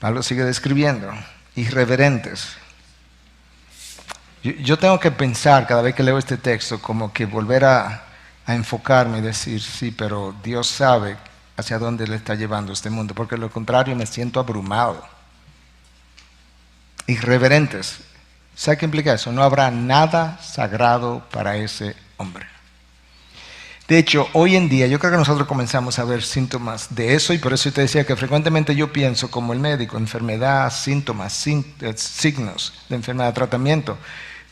Pablo sigue describiendo, irreverentes. Yo tengo que pensar cada vez que leo este texto como que volver a enfocarme y decir, sí, pero Dios sabe hacia dónde le está llevando este mundo, porque de lo contrario me siento abrumado. Irreverentes. ¿Sabe qué implica eso? No habrá nada sagrado para ese hombre. De hecho, hoy en día yo creo que nosotros comenzamos a ver síntomas de eso, y por eso te decía que frecuentemente yo pienso como el médico, enfermedad, síntomas, signos de enfermedad, tratamiento,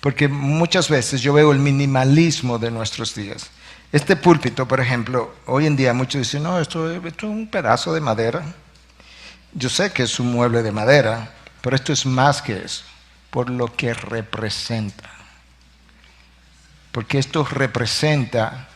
porque muchas veces yo veo el minimalismo de nuestros días. Este púlpito, por ejemplo, hoy en día muchos dicen, no, esto es un pedazo de madera. Yo sé que es un mueble de madera, pero esto es más que eso, por lo que representa. Porque esto representa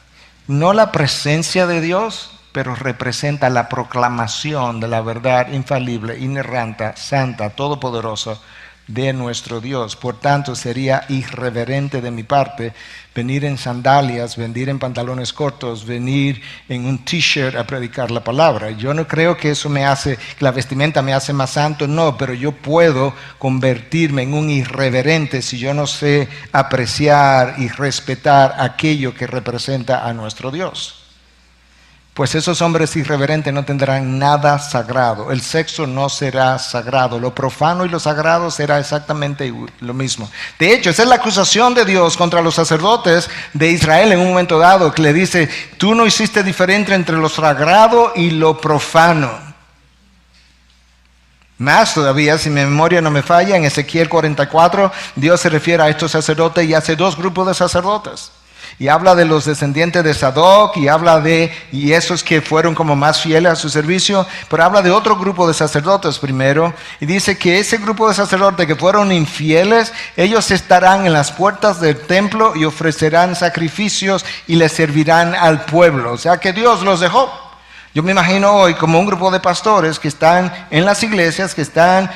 no la presencia de Dios, pero representa la proclamación de la verdad infalible, inerrante, santa, todopoderosa de nuestro Dios. Por tanto, sería irreverente de mi parte venir en sandalias, venir en pantalones cortos, venir en un t-shirt a predicar la palabra. Yo no creo que eso que la vestimenta me hace más santo, no, pero yo puedo convertirme en un irreverente si yo no sé apreciar y respetar aquello que representa a nuestro Dios. Pues esos hombres irreverentes no tendrán nada sagrado. El sexo no será sagrado. Lo profano y lo sagrado será exactamente lo mismo. De hecho, esa es la acusación de Dios contra los sacerdotes de Israel en un momento dado, que le dice, tú no hiciste diferencia entre lo sagrado y lo profano. Más todavía, si mi memoria no me falla, en Ezequiel 44, Dios se refiere a estos sacerdotes y hace dos grupos de sacerdotes. Y habla de los descendientes de Sadoc y esos que fueron como más fieles a su servicio, pero habla de otro grupo de sacerdotes primero y dice que ese grupo de sacerdotes que fueron infieles, ellos estarán en las puertas del templo y ofrecerán sacrificios y les servirán al pueblo. O sea que Dios los dejó. Yo me imagino hoy como un grupo de pastores que están en las iglesias, que están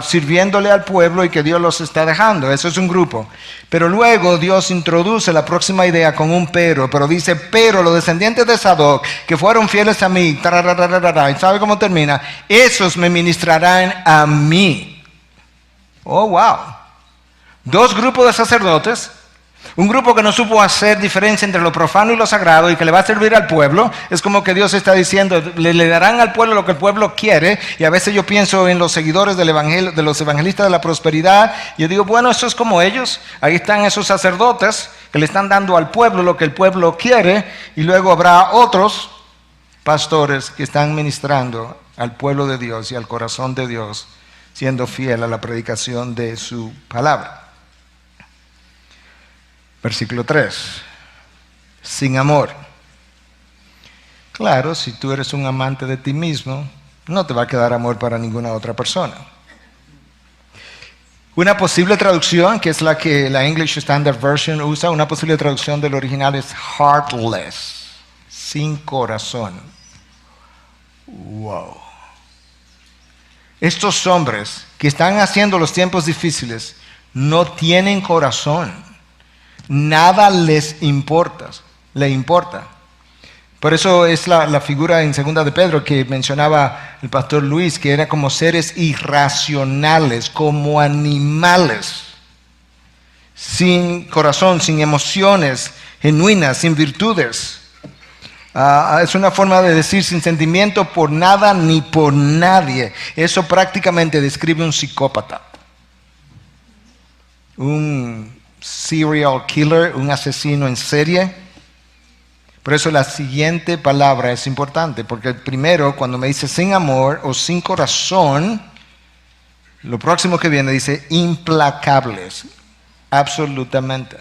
sirviéndole al pueblo y que Dios los está dejando. Eso es un grupo. Pero luego Dios introduce la próxima idea con un pero dice, pero los descendientes de Sadoc, que fueron fieles a mí, ¿y sabe cómo termina? Esos me ministrarán a mí. Oh, wow. Dos grupos de sacerdotes. Un grupo que no supo hacer diferencia entre lo profano y lo sagrado y que le va a servir al pueblo. Es como que Dios está diciendo, le darán al pueblo lo que el pueblo quiere. Y a veces yo pienso en los seguidores del evangelio, de los evangelistas de la prosperidad. Y yo digo, bueno, eso es como ellos. Ahí están esos sacerdotes que le están dando al pueblo lo que el pueblo quiere. Y luego habrá otros pastores que están ministrando al pueblo de Dios y al corazón de Dios, siendo fiel a la predicación de su palabra. Versículo 3, sin amor. Claro, si tú eres un amante de ti mismo, no te va a quedar amor para ninguna otra persona. Una posible traducción, que es la que la English Standard Version usa, una posible traducción del original es heartless, sin corazón. Wow. Estos hombres que están haciendo los tiempos difíciles no tienen corazón. Nada les importa, le importa. Por eso es la figura en 2 de Pedro que mencionaba el pastor Luis, que era como seres irracionales, como animales, sin corazón, sin emociones genuinas, sin virtudes. Es una forma de decir sin sentimiento por nada ni por nadie. Eso prácticamente describe un psicópata. Un serial killer, un asesino en serie. Por eso la siguiente palabra es importante, porque primero cuando me dice sin amor o sin corazón, lo próximo que viene dice implacables, absolutamente.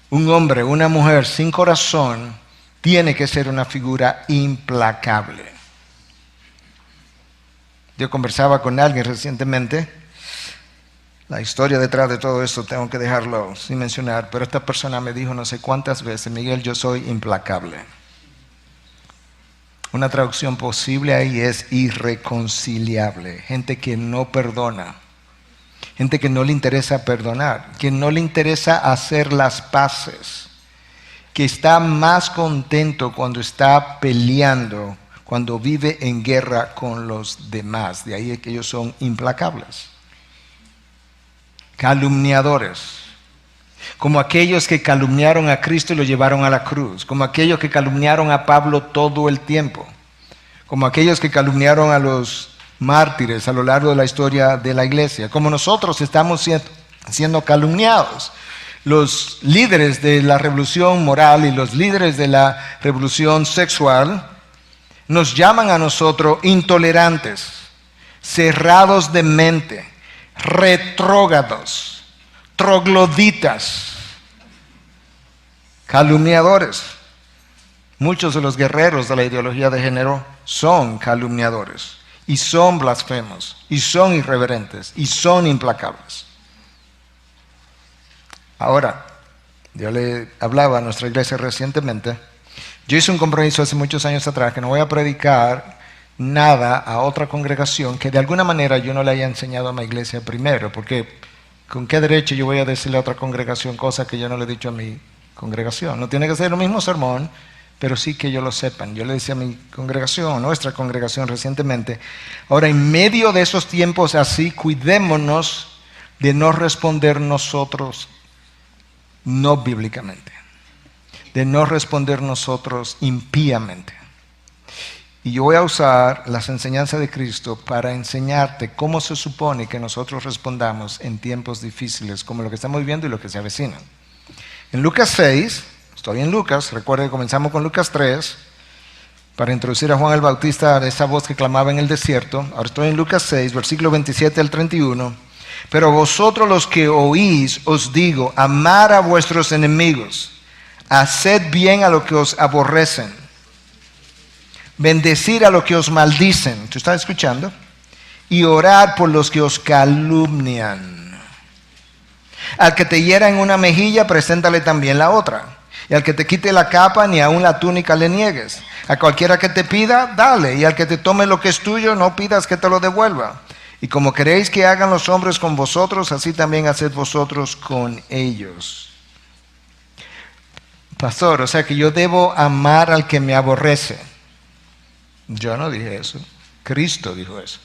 Un hombre, una mujer sin corazón tiene que ser una figura implacable. Yo conversaba con alguien recientemente. La historia detrás de todo esto tengo que dejarlo sin mencionar, pero esta persona me dijo no sé cuántas veces, Miguel, yo soy implacable. Una traducción posible ahí es irreconciliable, gente que no perdona, gente que no le interesa perdonar, que no le interesa hacer las paces, que está más contento cuando está peleando, cuando vive en guerra con los demás. De ahí es que ellos son implacables. Calumniadores, como aquellos que calumniaron a Cristo y lo llevaron a la cruz, como aquellos que calumniaron a Pablo todo el tiempo, como aquellos que calumniaron a los mártires a lo largo de la historia de la iglesia, como nosotros estamos siendo calumniados. Los líderes de la revolución moral y los líderes de la revolución sexual nos llaman a nosotros intolerantes, cerrados de mente, retrógrados, trogloditas, calumniadores. Muchos de los guerreros de la ideología de género son calumniadores y son blasfemos y son irreverentes y son implacables. Ahora, yo le hablaba a nuestra iglesia recientemente. Yo hice un compromiso hace muchos años atrás que no voy a predicar nada a otra congregación que de alguna manera yo no le haya enseñado a mi iglesia primero, porque ¿con qué derecho yo voy a decirle a otra congregación cosas que yo no le he dicho a mi congregación? No tiene que ser el mismo sermón, pero sí que ellos lo sepan. Yo le decía a mi congregación, a nuestra congregación recientemente, ahora en medio de esos tiempos así, cuidémonos de no responder nosotros no bíblicamente, de no responder nosotros impíamente. Y yo voy a usar las enseñanzas de Cristo para enseñarte cómo se supone que nosotros respondamos en tiempos difíciles como lo que estamos viviendo y lo que se avecinan. En Lucas 6, estoy en Lucas, recuerden que comenzamos con Lucas 3, para introducir a Juan el Bautista a esa voz que clamaba en el desierto. Ahora estoy en Lucas 6, versículo 27 al 31. Pero vosotros los que oís, os digo, amar a vuestros enemigos, haced bien a los que os aborrecen, bendecir a los que os maldicen, ¿tú estás escuchando? Y orar por los que os calumnian. Al que te hiera en una mejilla, preséntale también la otra. Y al que te quite la capa, ni aun la túnica le niegues. A cualquiera que te pida, dale. Y al que te tome lo que es tuyo, no pidas que te lo devuelva. Y como queréis que hagan los hombres con vosotros, así también haced vosotros con ellos. Pastor, o sea que yo debo amar al que me aborrece. Yo no dije eso. Cristo dijo eso.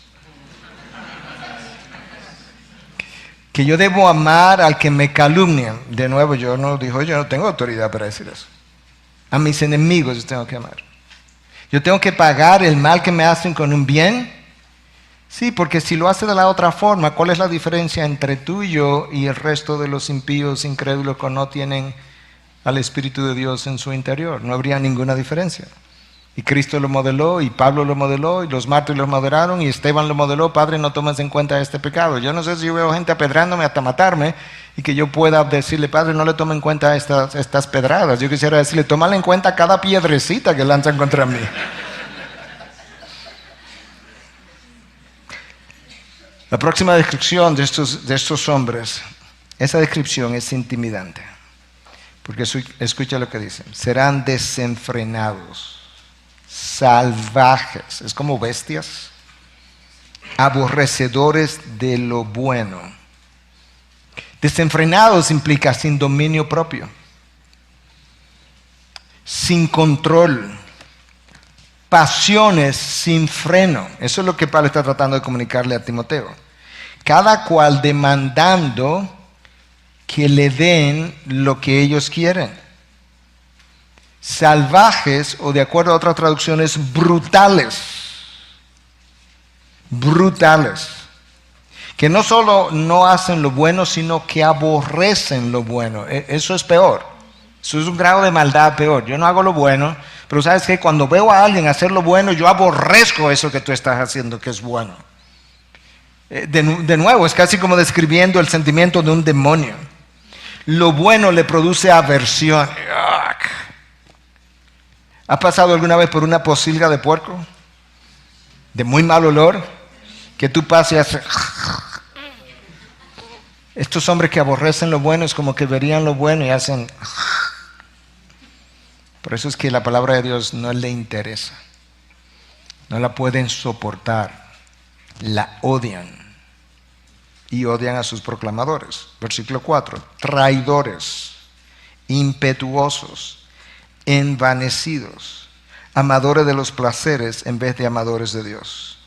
Que yo debo amar al que me calumnia. De nuevo, yo no tengo autoridad para decir eso. A mis enemigos yo tengo que amar. Yo tengo que pagar el mal que me hacen con un bien. Sí, porque si lo hace de la otra forma, ¿cuál es la diferencia entre tú y yo y el resto de los impíos incrédulos que no tienen al Espíritu de Dios en su interior? No habría ninguna diferencia. Y Cristo lo modeló, y Pablo lo modeló, y los mártires lo moderaron, y Esteban lo modeló. Padre, no tomes en cuenta este pecado. Yo no sé si yo veo gente apedrándome hasta matarme, y que yo pueda decirle, Padre, no le tome en cuenta estas pedradas. Yo quisiera decirle, tómale en cuenta cada piedrecita que lanzan contra mí. La próxima descripción de estos hombres, esa descripción es intimidante. Porque escucha lo que dice. Serán desenfrenados, salvajes, es como bestias, aborrecedores de lo bueno. Desenfrenados implica sin dominio propio, sin control, pasiones sin freno. Eso es lo que Pablo está tratando de comunicarle a Timoteo. Cada cual demandando que le den lo que ellos quieren. Salvajes, o de acuerdo a otras traducciones, brutales. Brutales. Que no solo no hacen lo bueno, sino que aborrecen lo bueno. Eso es peor. Eso es un grado de maldad peor. Yo no hago lo bueno, pero sabes que cuando veo a alguien hacer lo bueno, yo aborrezco eso que tú estás haciendo, que es bueno. De nuevo, es casi como describiendo el sentimiento de un demonio. Lo bueno le produce aversión. ¿Has pasado alguna vez por una pocilga de puerco? De muy mal olor. Que tú pases y haces... Estos hombres que aborrecen lo bueno es como que verían lo bueno y hacen... Por eso es que la palabra de Dios no le interesa. No la pueden soportar. La odian. Y odian a sus proclamadores. Versículo 4. Traidores, impetuosos, envanecidos, amadores de los placeres en vez de amadores de Dios,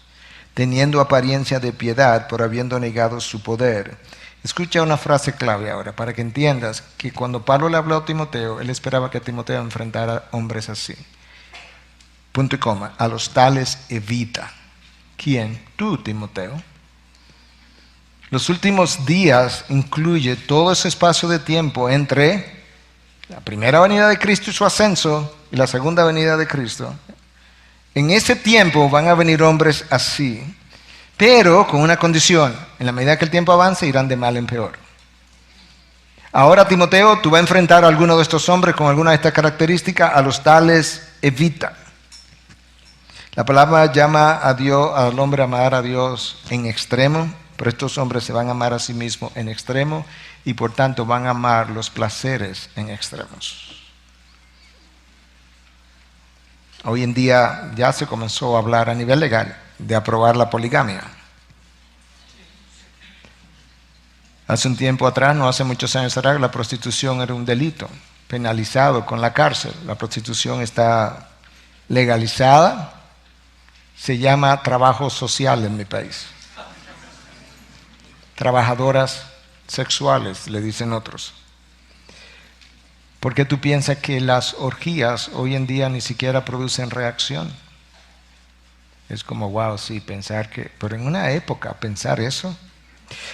teniendo apariencia de piedad, por habiendo negado su poder. Escucha una frase clave ahora, para que entiendas que cuando Pablo le habló a Timoteo, él esperaba que Timoteo enfrentara hombres así. Punto y coma. A los tales evita. ¿Quién? Tú, Timoteo. Los últimos días incluye todo ese espacio de tiempo entre la primera venida de Cristo y su ascenso y la segunda venida de Cristo. En ese tiempo van a venir hombres así, pero con una condición: en la medida que el tiempo avance irán de mal en peor. Ahora, Timoteo, tú vas a enfrentar a alguno de estos hombres con alguna de estas características. A los tales evita. La palabra llama a Dios, al hombre a amar a Dios en extremo, pero estos hombres se van a amar a sí mismos en extremo y por tanto van a amar los placeres en extremos. Hoy en día ya se comenzó a hablar a nivel legal de aprobar la poligamia. Hace un tiempo atrás, no hace muchos años atrás, la prostitución era un delito penalizado con la cárcel. La prostitución está legalizada. Se llama trabajo social en mi país. Trabajadoras sexuales, le dicen otros. ¿Por qué tú piensas que las orgías hoy en día ni siquiera producen reacción? Es como, wow, sí, pensar que... Pero en una época, pensar eso.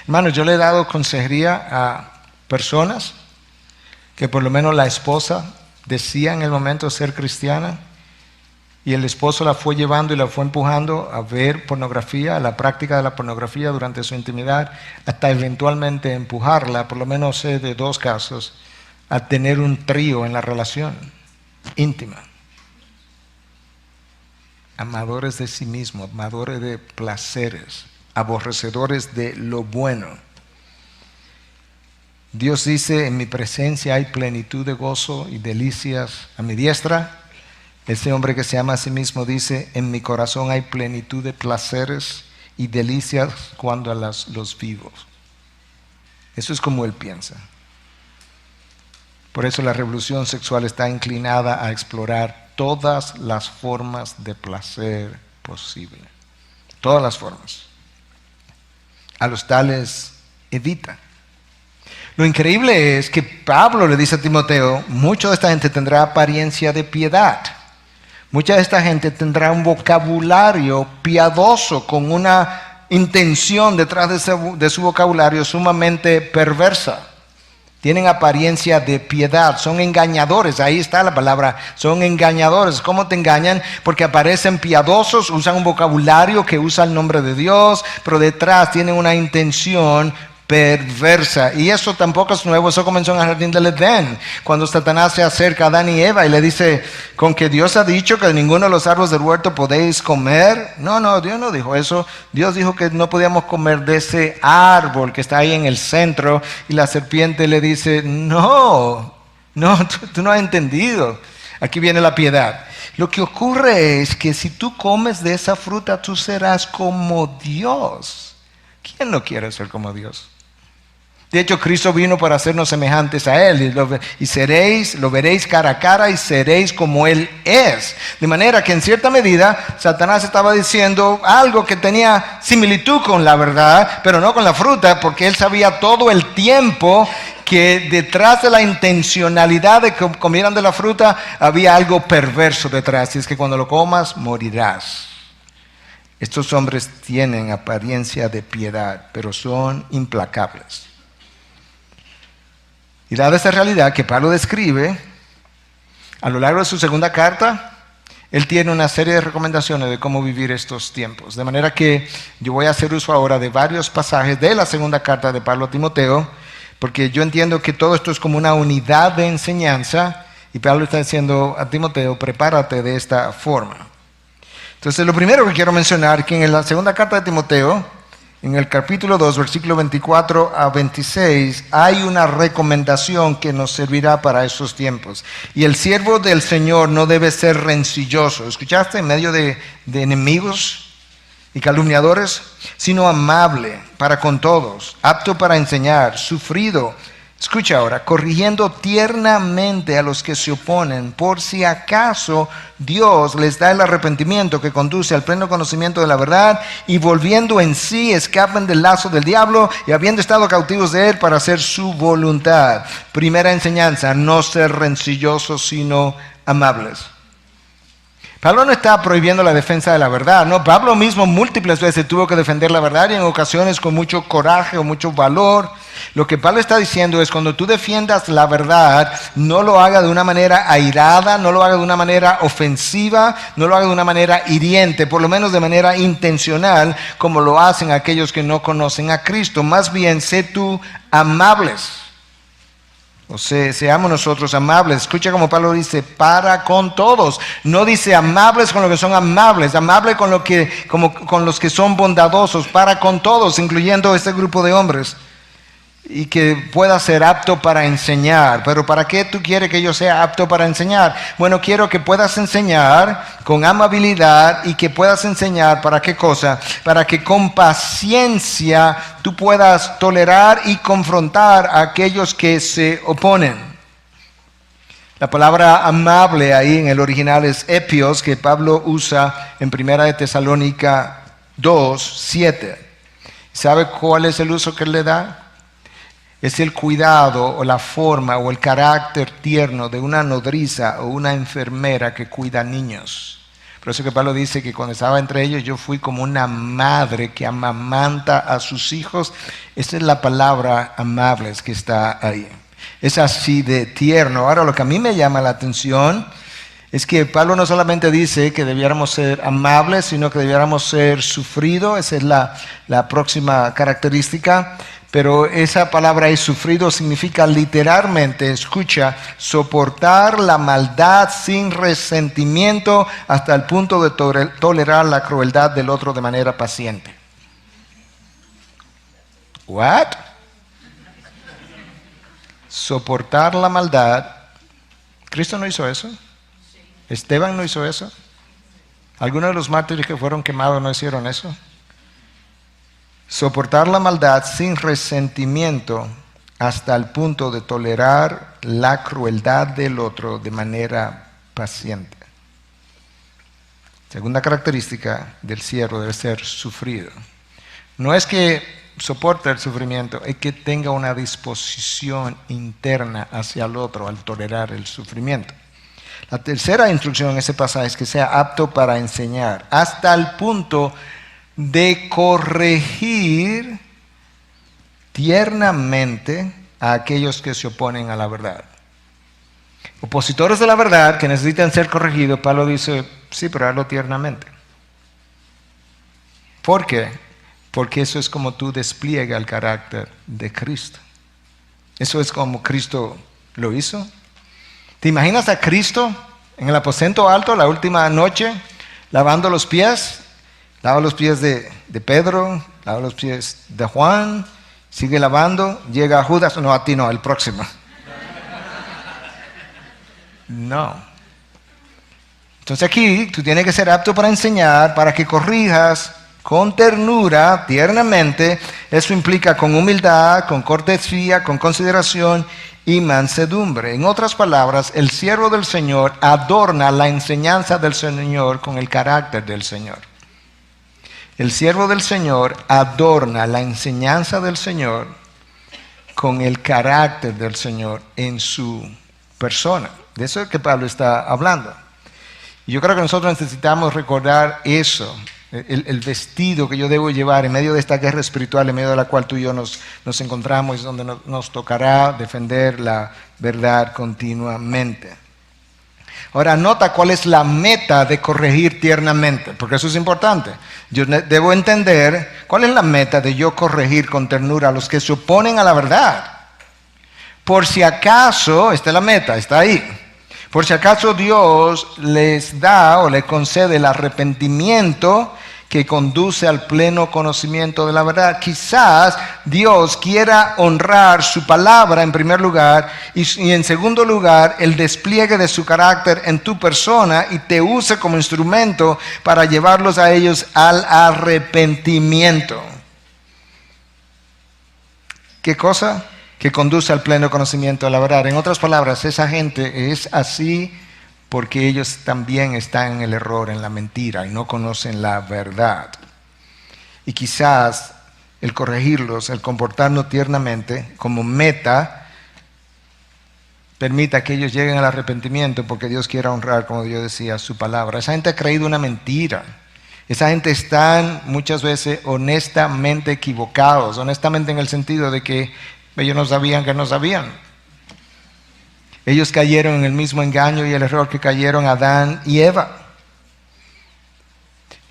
Hermanos, yo le he dado consejería a personas que por lo menos la esposa decía en el momento ser cristiana y el esposo la fue llevando y la fue empujando a ver pornografía, a la práctica de la pornografía durante su intimidad, hasta eventualmente empujarla, por lo menos sé de 2 casos, a tener un trío en la relación íntima. Amadores de sí mismos, amadores de placeres, aborrecedores de lo bueno. Dios dice, en mi presencia hay plenitud de gozo y delicias a mi diestra. Ese hombre que se ama a sí mismo dice, en mi corazón hay plenitud de placeres y delicias cuando los vivo. Eso es como él piensa. Por eso la revolución sexual está inclinada a explorar todas las formas de placer posible. Todas las formas. A los tales evita. Lo increíble es que Pablo le dice a Timoteo, mucha de esta gente tendrá apariencia de piedad. Mucha de esta gente tendrá un vocabulario piadoso con una intención detrás de su vocabulario sumamente perversa. Tienen apariencia de piedad, son engañadores, ahí está la palabra, son engañadores. ¿Cómo te engañan? Porque aparecen piadosos, usan un vocabulario que usa el nombre de Dios, pero detrás tienen una intención perversa. Y eso tampoco es nuevo, eso comenzó en el jardín del Edén, cuando Satanás se acerca a Adán y Eva y le dice, con que Dios ha dicho que de ninguno de los árboles del huerto podéis comer. No, Dios no dijo eso. Dios dijo que no podíamos comer de ese árbol que está ahí en el centro, y la serpiente le dice, no, tú no has entendido. Aquí viene la piedad. Lo que ocurre es que si tú comes de esa fruta, tú serás como Dios. ¿Quién no quiere ser como Dios? De hecho, Cristo vino para hacernos semejantes a Él, y lo veréis cara a cara y seréis como Él es. De manera que en cierta medida Satanás estaba diciendo algo que tenía similitud con la verdad, pero no con la fruta, porque él sabía todo el tiempo que detrás de la intencionalidad de que comieran de la fruta había algo perverso detrás, y es que cuando lo comas morirás. Estos hombres tienen apariencia de piedad, pero son implacables. Y dada esta realidad que Pablo describe, a lo largo de su segunda carta, él tiene una serie de recomendaciones de cómo vivir estos tiempos. De manera que yo voy a hacer uso ahora de varios pasajes de la segunda carta de Pablo a Timoteo, porque yo entiendo que todo esto es como una unidad de enseñanza, y Pablo está diciendo a Timoteo, prepárate de esta forma. Entonces, lo primero que quiero mencionar, que en la segunda carta de Timoteo, en el capítulo 2, versículo 24 a 26, hay una recomendación que nos servirá para esos tiempos. Y el siervo del Señor no debe ser rencilloso. ¿Escuchaste? En medio de enemigos y calumniadores, sino amable para con todos, apto para enseñar, sufrido. Escucha ahora, corrigiendo tiernamente a los que se oponen, por si acaso Dios les da el arrepentimiento que conduce al pleno conocimiento de la verdad, y volviendo en sí escapen del lazo del diablo, y habiendo estado cautivos de él para hacer su voluntad. Primera enseñanza, no ser rencillosos sino amables. Pablo no está prohibiendo la defensa de la verdad, no. Pablo mismo múltiples veces tuvo que defender la verdad, y en ocasiones con mucho coraje o mucho valor. Lo que Pablo está diciendo es, cuando tú defiendas la verdad, no lo haga de una manera airada, no lo haga de una manera ofensiva, no lo haga de una manera hiriente, por lo menos de manera intencional, como lo hacen aquellos que no conocen a Cristo. Más bien, sé tú amables. O sea, seamos nosotros amables. Escucha como Pablo dice, para con todos. No dice amables con los que son amables, amable con los que son bondadosos, para con todos, incluyendo este grupo de hombres. y que pueda ser apto para enseñar. Pero ¿para qué tú quieres que yo sea apto para enseñar? Bueno, quiero que puedas enseñar con amabilidad y que puedas enseñar ¿para qué cosa? Para que con paciencia tú puedas tolerar y confrontar a aquellos que se oponen. La palabra amable ahí en el original es epios, que Pablo usa en 1 de Tesalónica 2:7. ¿Sabe cuál es el uso que él le da? Es el cuidado o la forma o el carácter tierno de una nodriza o una enfermera que cuida niños. Por eso que Pablo dice que cuando estaba entre ellos yo fui como una madre que amamanta a sus hijos. Esa es la palabra amables que está ahí. Es así de tierno. Ahora lo que a mí me llama la atención es que Pablo no solamente dice que debiéramos ser amables, sino que debiéramos ser sufridos. Esa es la próxima característica. Pero esa palabra ahí, sufrido, significa literalmente, escucha, soportar la maldad sin resentimiento hasta el punto de tolerar la crueldad del otro de manera paciente. ¿What? Soportar la maldad. ¿Cristo no hizo eso? ¿Esteban no hizo eso? ¿Algunos de los mártires que fueron quemados no hicieron eso? Soportar la maldad sin resentimiento hasta el punto de tolerar la crueldad del otro de manera paciente. Segunda característica del siervo debe ser sufrido. No es que soporte el sufrimiento, es que tenga una disposición interna hacia el otro al tolerar el sufrimiento. La tercera instrucción en ese pasaje es que sea apto para enseñar, hasta el punto de corregir tiernamente a aquellos que se oponen a la verdad. Opositores de la verdad que necesitan ser corregidos, Pablo dice, sí, pero hazlo tiernamente. ¿Por qué? Porque eso es como tú despliegas el carácter de Cristo. Eso es como Cristo lo hizo. ¿Te imaginas a Cristo en el aposento alto la última noche lavando los pies? Lava los pies de Pedro, lava los pies de Juan, sigue lavando, llega a Judas, no, a ti no, el próximo. No. Entonces aquí tú tienes que ser apto para enseñar, para que corrijas con ternura, tiernamente. Eso implica con humildad, con cortesía, con consideración y mansedumbre. En otras palabras, el siervo del Señor adorna la enseñanza del Señor con el carácter del Señor. El siervo del Señor adorna la enseñanza del Señor con el carácter del Señor en su persona. De eso es que Pablo está hablando. Y yo creo que nosotros necesitamos recordar eso, el vestido que yo debo llevar en medio de esta guerra espiritual, en medio de la cual tú y yo nos encontramos, y donde nos tocará defender la verdad continuamente. Ahora, nota cuál es la meta de corregir tiernamente, porque eso es importante. Yo debo entender cuál es la meta de yo corregir con ternura a los que se oponen a la verdad. Por si acaso, esta es la meta, está ahí. Por si acaso Dios les da o les concede el arrepentimiento que conduce al pleno conocimiento de la verdad. Quizás Dios quiera honrar su palabra en primer lugar y en segundo lugar el despliegue de su carácter en tu persona y te use como instrumento para llevarlos a ellos al arrepentimiento. ¿Qué cosa? Que conduce al pleno conocimiento de la verdad. En otras palabras, esa gente es así porque ellos también están en el error, en la mentira, y no conocen la verdad. Y quizás el corregirlos, el comportarnos tiernamente como meta, permita que ellos lleguen al arrepentimiento porque Dios quiera honrar, como Dios decía, su palabra. Esa gente ha creído una mentira. Esa gente están muchas veces honestamente equivocados, honestamente en el sentido de que ellos no sabían que no sabían. Ellos cayeron en el mismo engaño y el error que cayeron Adán y Eva.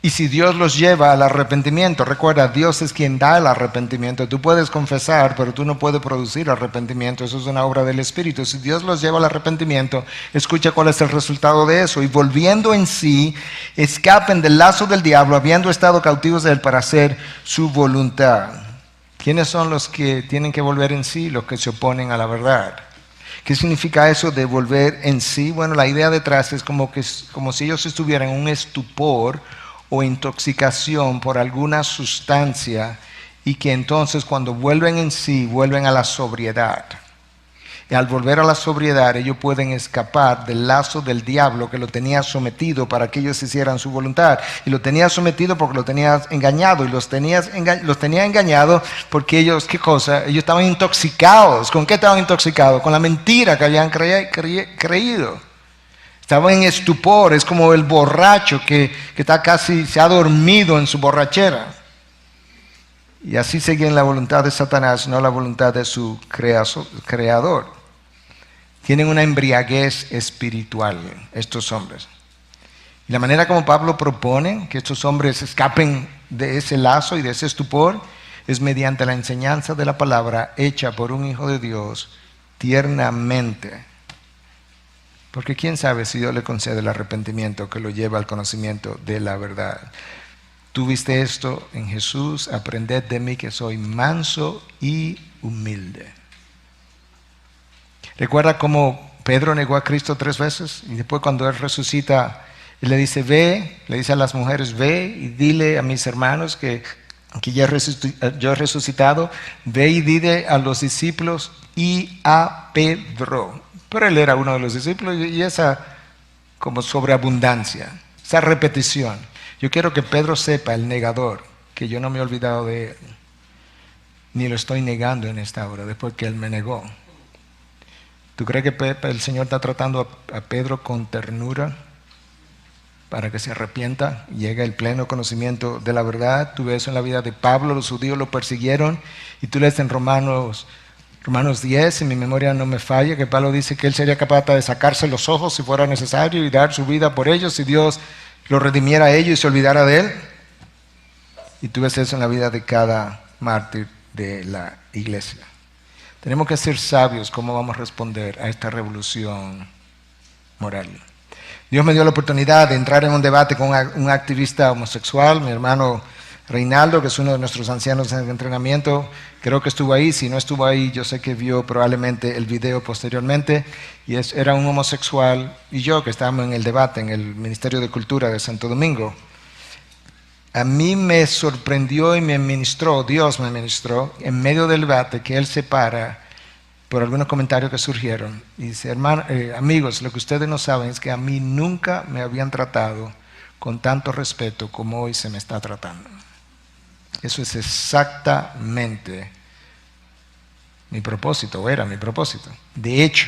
Y si Dios los lleva al arrepentimiento, recuerda, Dios es quien da el arrepentimiento. Tú puedes confesar, pero tú no puedes producir arrepentimiento. Eso es una obra del Espíritu. Si Dios los lleva al arrepentimiento, escucha cuál es el resultado de eso. Y volviendo en sí, escapen del lazo del diablo, habiendo estado cautivos de él para hacer su voluntad. ¿Quiénes son los que tienen que volver en sí? Los que se oponen a la verdad. ¿Qué significa eso de volver en sí? Bueno, la idea detrás es como si ellos estuvieran en un estupor o intoxicación por alguna sustancia y que entonces cuando vuelven en sí, vuelven a la sobriedad. Y al volver a la sobriedad, ellos pueden escapar del lazo del diablo que lo tenía sometido para que ellos hicieran su voluntad. Y lo tenía sometido porque lo tenía engañado. Y los tenía engañado porque ellos, ¿qué cosa? Ellos estaban intoxicados. ¿Con qué estaban intoxicados? Con la mentira que habían creído. Estaban en estupor. Es como el borracho que está casi, se ha dormido en su borrachera. Y así seguían la voluntad de Satanás, no la voluntad de su creador. Tienen una embriaguez espiritual estos hombres. Y la manera como Pablo propone que estos hombres escapen de ese lazo y de ese estupor es mediante la enseñanza de la palabra hecha por un hijo de Dios tiernamente. Porque quién sabe si Dios le concede el arrepentimiento que lo lleva al conocimiento de la verdad. Tú viste esto en Jesús, aprended de mí que soy manso y humilde. ¿Recuerda cómo Pedro negó a Cristo 3 veces? Y después cuando Él resucita, Él le dice, ve, le dice a las mujeres, ve y dile a mis hermanos que yo he resucitado, ve y dile a los discípulos y a Pedro. Pero Él era uno de los discípulos y esa como sobreabundancia, esa repetición. Yo quiero que Pedro sepa, el negador, que yo no me he olvidado de Él, ni lo estoy negando en esta hora, después que Él me negó. ¿Tú crees que el Señor está tratando a Pedro con ternura para que se arrepienta y llegue al pleno conocimiento de la verdad? Tú ves en la vida de Pablo, los judíos lo persiguieron y tú lees en Romanos 10, si mi memoria no me falla, que Pablo dice que él sería capaz de sacarse los ojos si fuera necesario y dar su vida por ellos si Dios lo redimiera a ellos y se olvidara de él. Y tú ves eso en la vida de cada mártir de la iglesia. Tenemos que ser sabios cómo vamos a responder a esta revolución moral. Dios me dio la oportunidad de entrar en un debate con un activista homosexual, mi hermano Reinaldo, que es uno de nuestros ancianos en entrenamiento. Creo que estuvo ahí. Si no estuvo ahí, yo sé que vio probablemente el video posteriormente. Y era un homosexual y yo que estábamos en el debate en el Ministerio de Cultura de Santo Domingo. A mí me sorprendió y me ministró, Dios me ministró, en medio del debate, que él se para por algunos comentarios que surgieron. Y dice, amigos, lo que ustedes no saben es que a mí nunca me habían tratado con tanto respeto como hoy se me está tratando. Eso es exactamente mi propósito, o era mi propósito. De hecho,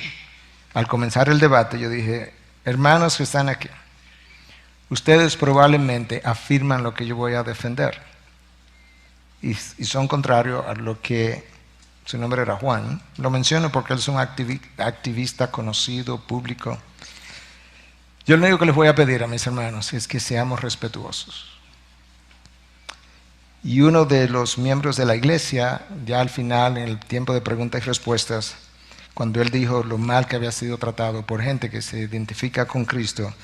al comenzar el debate yo dije, hermanos que están aquí, ustedes probablemente afirman lo que yo voy a defender y son contrarios a lo que su nombre era Juan. Lo menciono porque él es un activista conocido, público. Yo lo único que les voy a pedir a mis hermanos es que seamos respetuosos. Y uno de los miembros de la iglesia, ya al final, en el tiempo de preguntas y respuestas, cuando él dijo lo mal que había sido tratado por gente que se identifica con Cristo,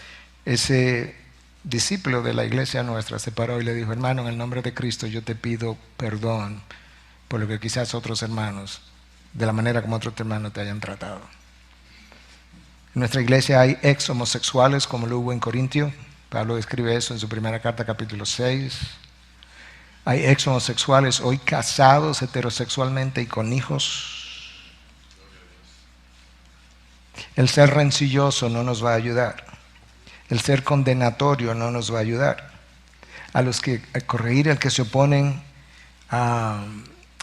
ese discípulo de la iglesia nuestra se paró y le dijo, hermano, en el nombre de Cristo yo te pido perdón por lo que quizás otros hermanos, de la manera como otros hermanos te hayan tratado. En nuestra iglesia hay ex homosexuales como lo hubo en Corintio. Pablo describe eso en su primera carta, capítulo 6. Hay ex homosexuales hoy casados heterosexualmente y con hijos. El ser rencilloso no nos va a ayudar. El ser condenatorio no nos va a ayudar. A corregir al que se oponen a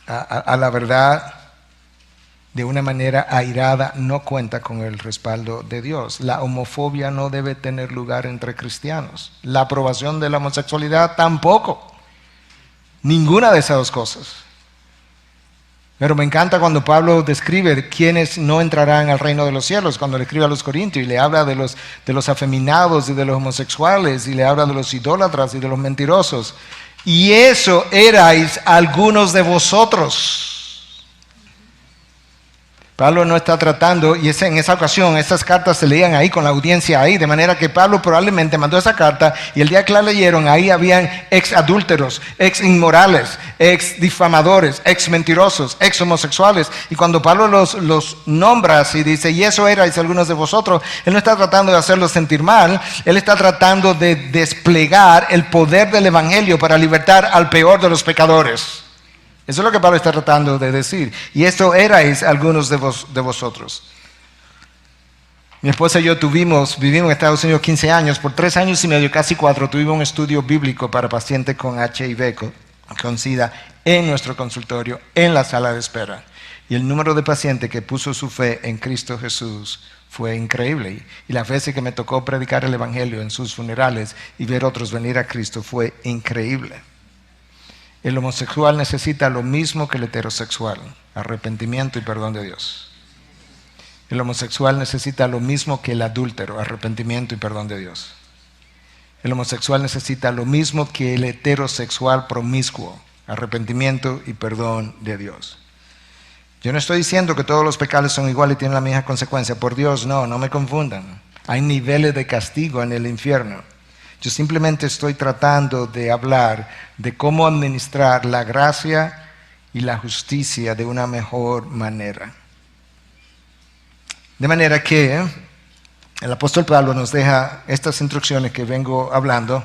la verdad de una manera airada no cuenta con el respaldo de Dios. La homofobia no debe tener lugar entre cristianos. La aprobación de la homosexualidad tampoco. Ninguna de esas dos cosas. Pero me encanta cuando Pablo describe quiénes no entrarán al reino de los cielos, cuando le escribe a los Corintios y le habla de los afeminados y de los homosexuales y le habla de los idólatras y de los mentirosos. Y eso erais algunos de vosotros. Pablo no está tratando, y en esa ocasión estas cartas se leían ahí con la audiencia ahí, de manera que Pablo probablemente mandó esa carta y el día que la leyeron ahí habían ex adúlteros, ex inmorales, ex difamadores, ex mentirosos, ex homosexuales. Y cuando Pablo los nombra y dice, y eso erais algunos de vosotros, él no está tratando de hacerlos sentir mal, él está tratando de desplegar el poder del evangelio para libertar al peor de los pecadores. Eso es lo que Pablo está tratando de decir. Y esto erais algunos de vosotros. Mi esposa y yo vivimos en Estados Unidos 15 años. Por 3 años y medio, casi 4, tuvimos un estudio bíblico para pacientes con HIV, con SIDA, en nuestro consultorio, en la sala de espera. Y el número de pacientes que puso su fe en Cristo Jesús fue increíble. Y las veces que me tocó predicar el evangelio en sus funerales y ver otros venir a Cristo fue increíble. El homosexual necesita lo mismo que el heterosexual, arrepentimiento y perdón de Dios. El homosexual necesita lo mismo que el adúltero, arrepentimiento y perdón de Dios. El homosexual necesita lo mismo que el heterosexual promiscuo, arrepentimiento y perdón de Dios. Yo no estoy diciendo que todos los pecados son iguales y tienen la misma consecuencia. Por Dios, no me confundan. Hay niveles de castigo en el infierno. Yo simplemente estoy tratando de hablar de cómo administrar la gracia y la justicia de una mejor manera. De manera que el apóstol Pablo nos deja estas instrucciones que vengo hablando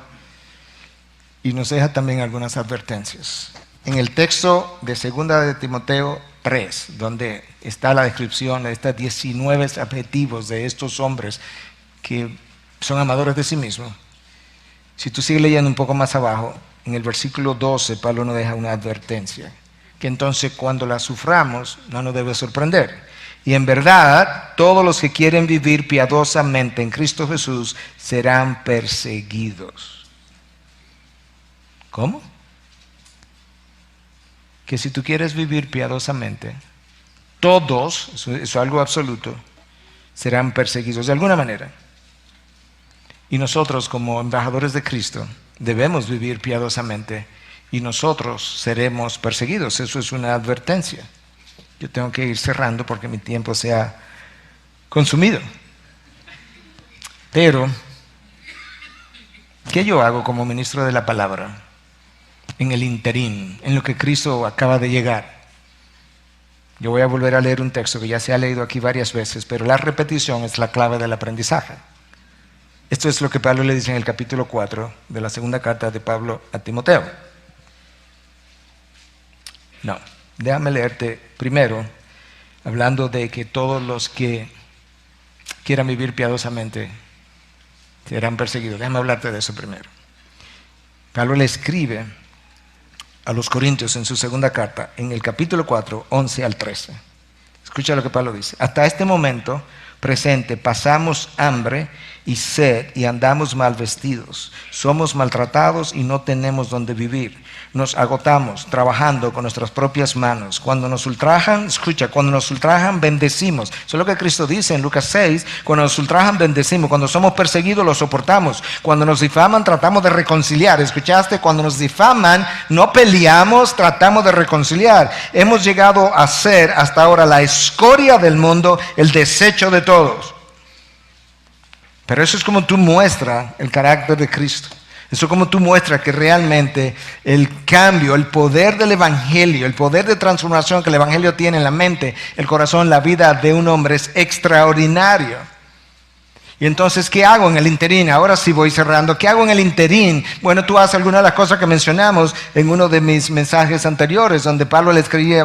y nos deja también algunas advertencias. En el texto de 2 de Timoteo 3, donde está la descripción de estos 19 adjetivos de estos hombres que son amadores de sí mismos, si tú sigues leyendo un poco más abajo, en el versículo 12, Pablo nos deja una advertencia, que entonces cuando la suframos no nos debe sorprender. Y en verdad, todos los que quieren vivir piadosamente en Cristo Jesús serán perseguidos. ¿Cómo? Que si tú quieres vivir piadosamente, todos, eso es algo absoluto, serán perseguidos de alguna manera. Y nosotros como embajadores de Cristo debemos vivir piadosamente y nosotros seremos perseguidos. Eso es una advertencia. Yo tengo que ir cerrando porque mi tiempo se ha consumido. Pero, ¿qué yo hago como ministro de la palabra en el interín, en lo que Cristo acaba de llegar? Yo voy a volver a leer un texto que ya se ha leído aquí varias veces, pero la repetición es la clave del aprendizaje. Esto es lo que Pablo le dice en el capítulo 4 de la segunda carta de Pablo a Timoteo. No, déjame leerte primero, hablando de que todos los que quieran vivir piadosamente serán perseguidos. Déjame hablarte de eso primero. Pablo le escribe a los Corintios en su segunda carta, en el capítulo 4, 11 al 13. Escucha lo que Pablo dice. Hasta este momento presente pasamos hambre y sed y andamos mal vestidos. Somos maltratados y no tenemos donde vivir. Nos agotamos trabajando con nuestras propias manos. Cuando nos ultrajan, escucha, cuando nos ultrajan bendecimos. Eso es lo que Cristo dice en Lucas 6. Cuando nos ultrajan bendecimos. Cuando somos perseguidos lo soportamos. Cuando nos difaman tratamos de reconciliar. ¿Escuchaste? Cuando nos difaman no peleamos, tratamos de reconciliar. Hemos llegado a ser hasta ahora la escoria del mundo, el desecho de todos. Pero eso es como tú muestras el carácter de Cristo. Eso es como tú muestras que realmente el cambio, el poder del evangelio, el poder de transformación que el evangelio tiene en la mente, el corazón, la vida de un hombre es extraordinario. Y entonces, ¿qué hago en el interín? Ahora sí voy cerrando. ¿Qué hago en el interín? Bueno, tú haces algunas de las cosas que mencionamos en uno de mis mensajes anteriores, donde Pablo le escribe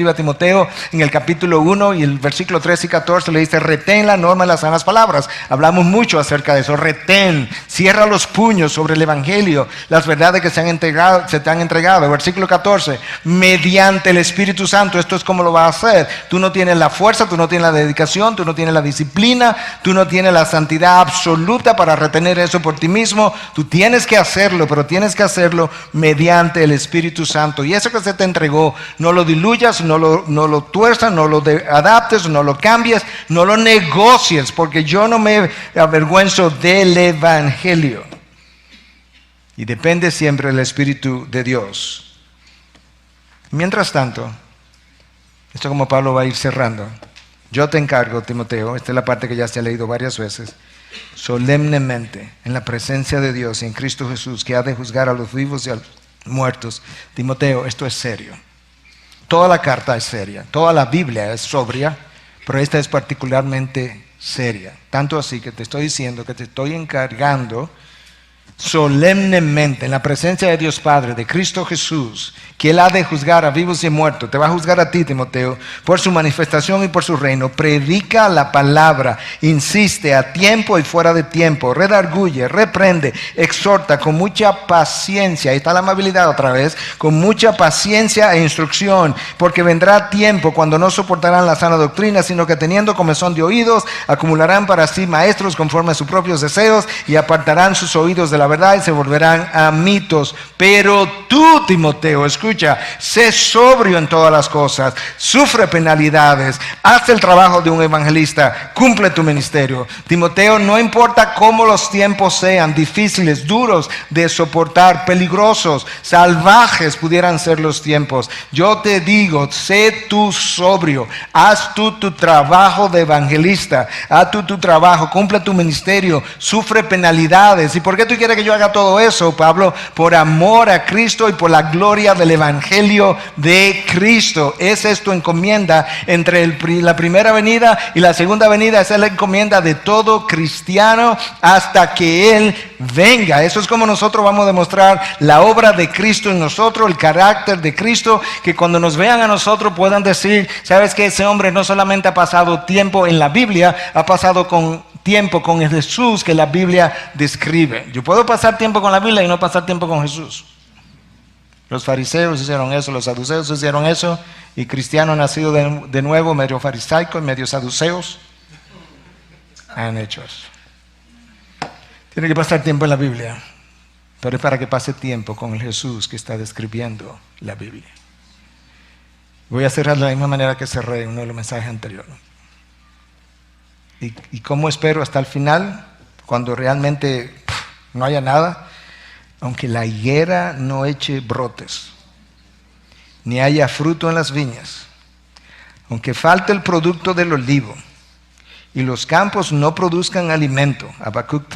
a Timoteo en el capítulo 1 y el versículo 13 y 14 le dice, retén la norma de las sanas palabras. Hablamos mucho acerca de eso. Retén, cierra los puños sobre el evangelio, las verdades que se te han entregado. Versículo 14, mediante el Espíritu Santo. Esto es como lo vas a hacer. Tú no tienes la fuerza, tú no tienes la dedicación, tú no tienes la disciplina, tú no tienes la santidad absoluta para retener eso por ti mismo. Tú tienes que hacerlo, pero tienes que hacerlo mediante el Espíritu Santo. Y eso que se te entregó, no lo diluyas, no lo tuerzas, no lo adaptes, no lo cambies, no lo negocies, porque yo no me avergüenzo del evangelio. Y depende siempre del Espíritu de Dios. Mientras tanto, esto como Pablo va a ir cerrando. Yo te encargo, Timoteo, esta es la parte que ya se ha leído varias veces, solemnemente, en la presencia de Dios y en Cristo Jesús, que ha de juzgar a los vivos y a los muertos. Timoteo, esto es serio. Toda la carta es seria, toda la Biblia es sobria, pero esta es particularmente seria. Tanto así que te estoy diciendo que te estoy encargando solemnemente en la presencia de Dios Padre, de Cristo Jesús, que Él ha de juzgar a vivos y muertos. Te va a juzgar a ti, Timoteo, por su manifestación y por su reino. Predica la palabra, insiste a tiempo y fuera de tiempo, redarguye, reprende, exhorta con mucha paciencia. Ahí está la amabilidad otra vez, con mucha paciencia e instrucción, porque vendrá tiempo cuando no soportarán la sana doctrina, sino que teniendo comezón de oídos, acumularán para sí maestros conforme a sus propios deseos y apartarán sus oídos de la verdad y se volverán a mitos. Pero tú, Timoteo, escucha, sé sobrio en todas las cosas, sufre penalidades, haz el trabajo de un evangelista, cumple tu ministerio. Timoteo, no importa cómo los tiempos sean, difíciles, duros de soportar, peligrosos, salvajes pudieran ser los tiempos, yo te digo, sé tú sobrio, haz tú tu trabajo de evangelista, haz tú tu trabajo, cumple tu ministerio, sufre penalidades. ¿Y por qué tú quieres que yo haga todo eso, Pablo? Por amor a Cristo y por la gloria del evangelio de Cristo. Esa es tu encomienda entre la primera venida y la segunda venida. Esa es la encomienda de todo cristiano hasta que Él venga. Eso es como nosotros vamos a demostrar la obra de Cristo en nosotros, el carácter de Cristo, que cuando nos vean a nosotros puedan decir, ¿sabes qué? Ese hombre no solamente ha pasado tiempo en la Biblia, ha pasado tiempo con el Jesús que la Biblia describe. Yo puedo pasar tiempo con la Biblia y no pasar tiempo con Jesús. Los fariseos hicieron eso, los saduceos hicieron eso, y cristianos nacidos de nuevo, medio farisaicos, medio saduceos, han hecho eso. Tiene que pasar tiempo en la Biblia, pero es para que pase tiempo con el Jesús que está describiendo la Biblia. Voy a cerrar de la misma manera que cerré en uno de los mensajes anteriores. ¿Y cómo espero hasta el final? Cuando realmente no haya nada. Aunque la higuera no eche brotes, ni haya fruto en las viñas, aunque falte el producto del olivo, y los campos no produzcan alimento, Habacuc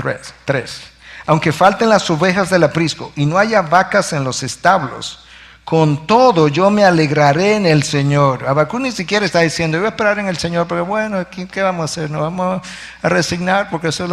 3, aunque falten las ovejas del aprisco, y no haya vacas en los establos, con todo yo me alegraré en el Señor. Habacuc ni siquiera está diciendo, yo voy a esperar en el Señor, porque bueno, ¿qué vamos a hacer? Nos vamos a resignar porque eso es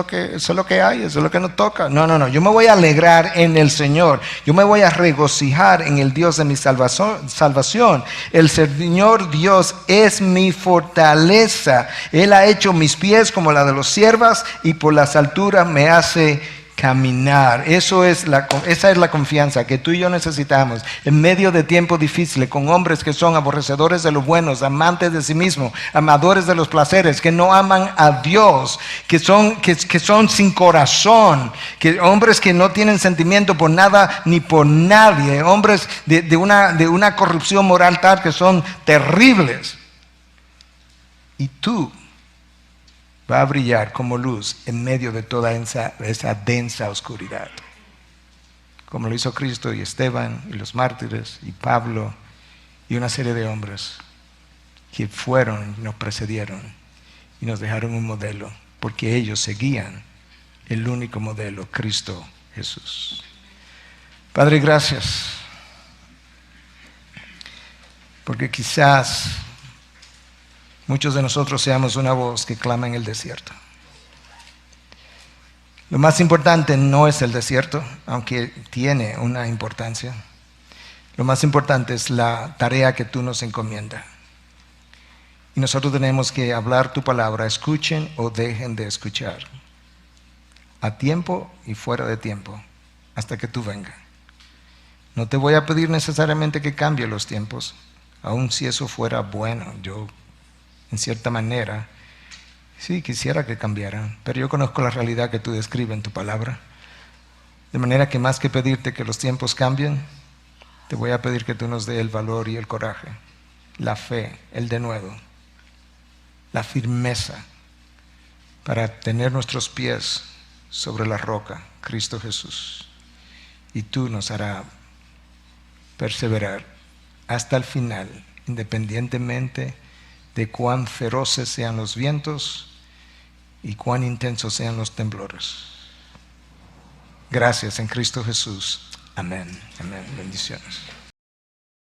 lo que hay, eso es lo que nos toca. No, yo me voy a alegrar en el Señor. Yo me voy a regocijar en el Dios de mi salvación. El Señor Dios es mi fortaleza. Él ha hecho mis pies como la de los ciervas y por las alturas me hace caminar. Esa es la confianza que tú y yo necesitamos en medio de tiempos difíciles, con hombres que son aborrecedores de lo bueno, amantes de sí mismos, amadores de los placeres, que no aman a Dios, que son sin corazón, hombres que no tienen sentimiento por nada ni por nadie, hombres de una corrupción moral tal que son terribles. Y tú va a brillar como luz en medio de toda esa densa oscuridad. Como lo hizo Cristo y Esteban y los mártires y Pablo y una serie de hombres que fueron y nos precedieron y nos dejaron un modelo, porque ellos seguían el único modelo, Cristo Jesús. Padre, gracias, porque quizás muchos de nosotros seamos una voz que clama en el desierto. Lo más importante no es el desierto, aunque tiene una importancia. Lo más importante es la tarea que tú nos encomiendas. Y nosotros tenemos que hablar tu palabra, escuchen o dejen de escuchar, a tiempo y fuera de tiempo, hasta que tú vengas. No te voy a pedir necesariamente que cambie los tiempos, aun si eso fuera bueno. Yo, en cierta manera, sí quisiera que cambiaran, pero yo conozco la realidad que tú describes en tu palabra. De manera que más que pedirte que los tiempos cambien, te voy a pedir que tú nos dé el valor y el coraje, la fe, el denuedo, la firmeza para tener nuestros pies sobre la roca, Cristo Jesús. Y tú nos harás perseverar hasta el final, independientemente de cuán feroces sean los vientos y cuán intensos sean los temblores. Gracias en Cristo Jesús. Amén. Amén. Bendiciones.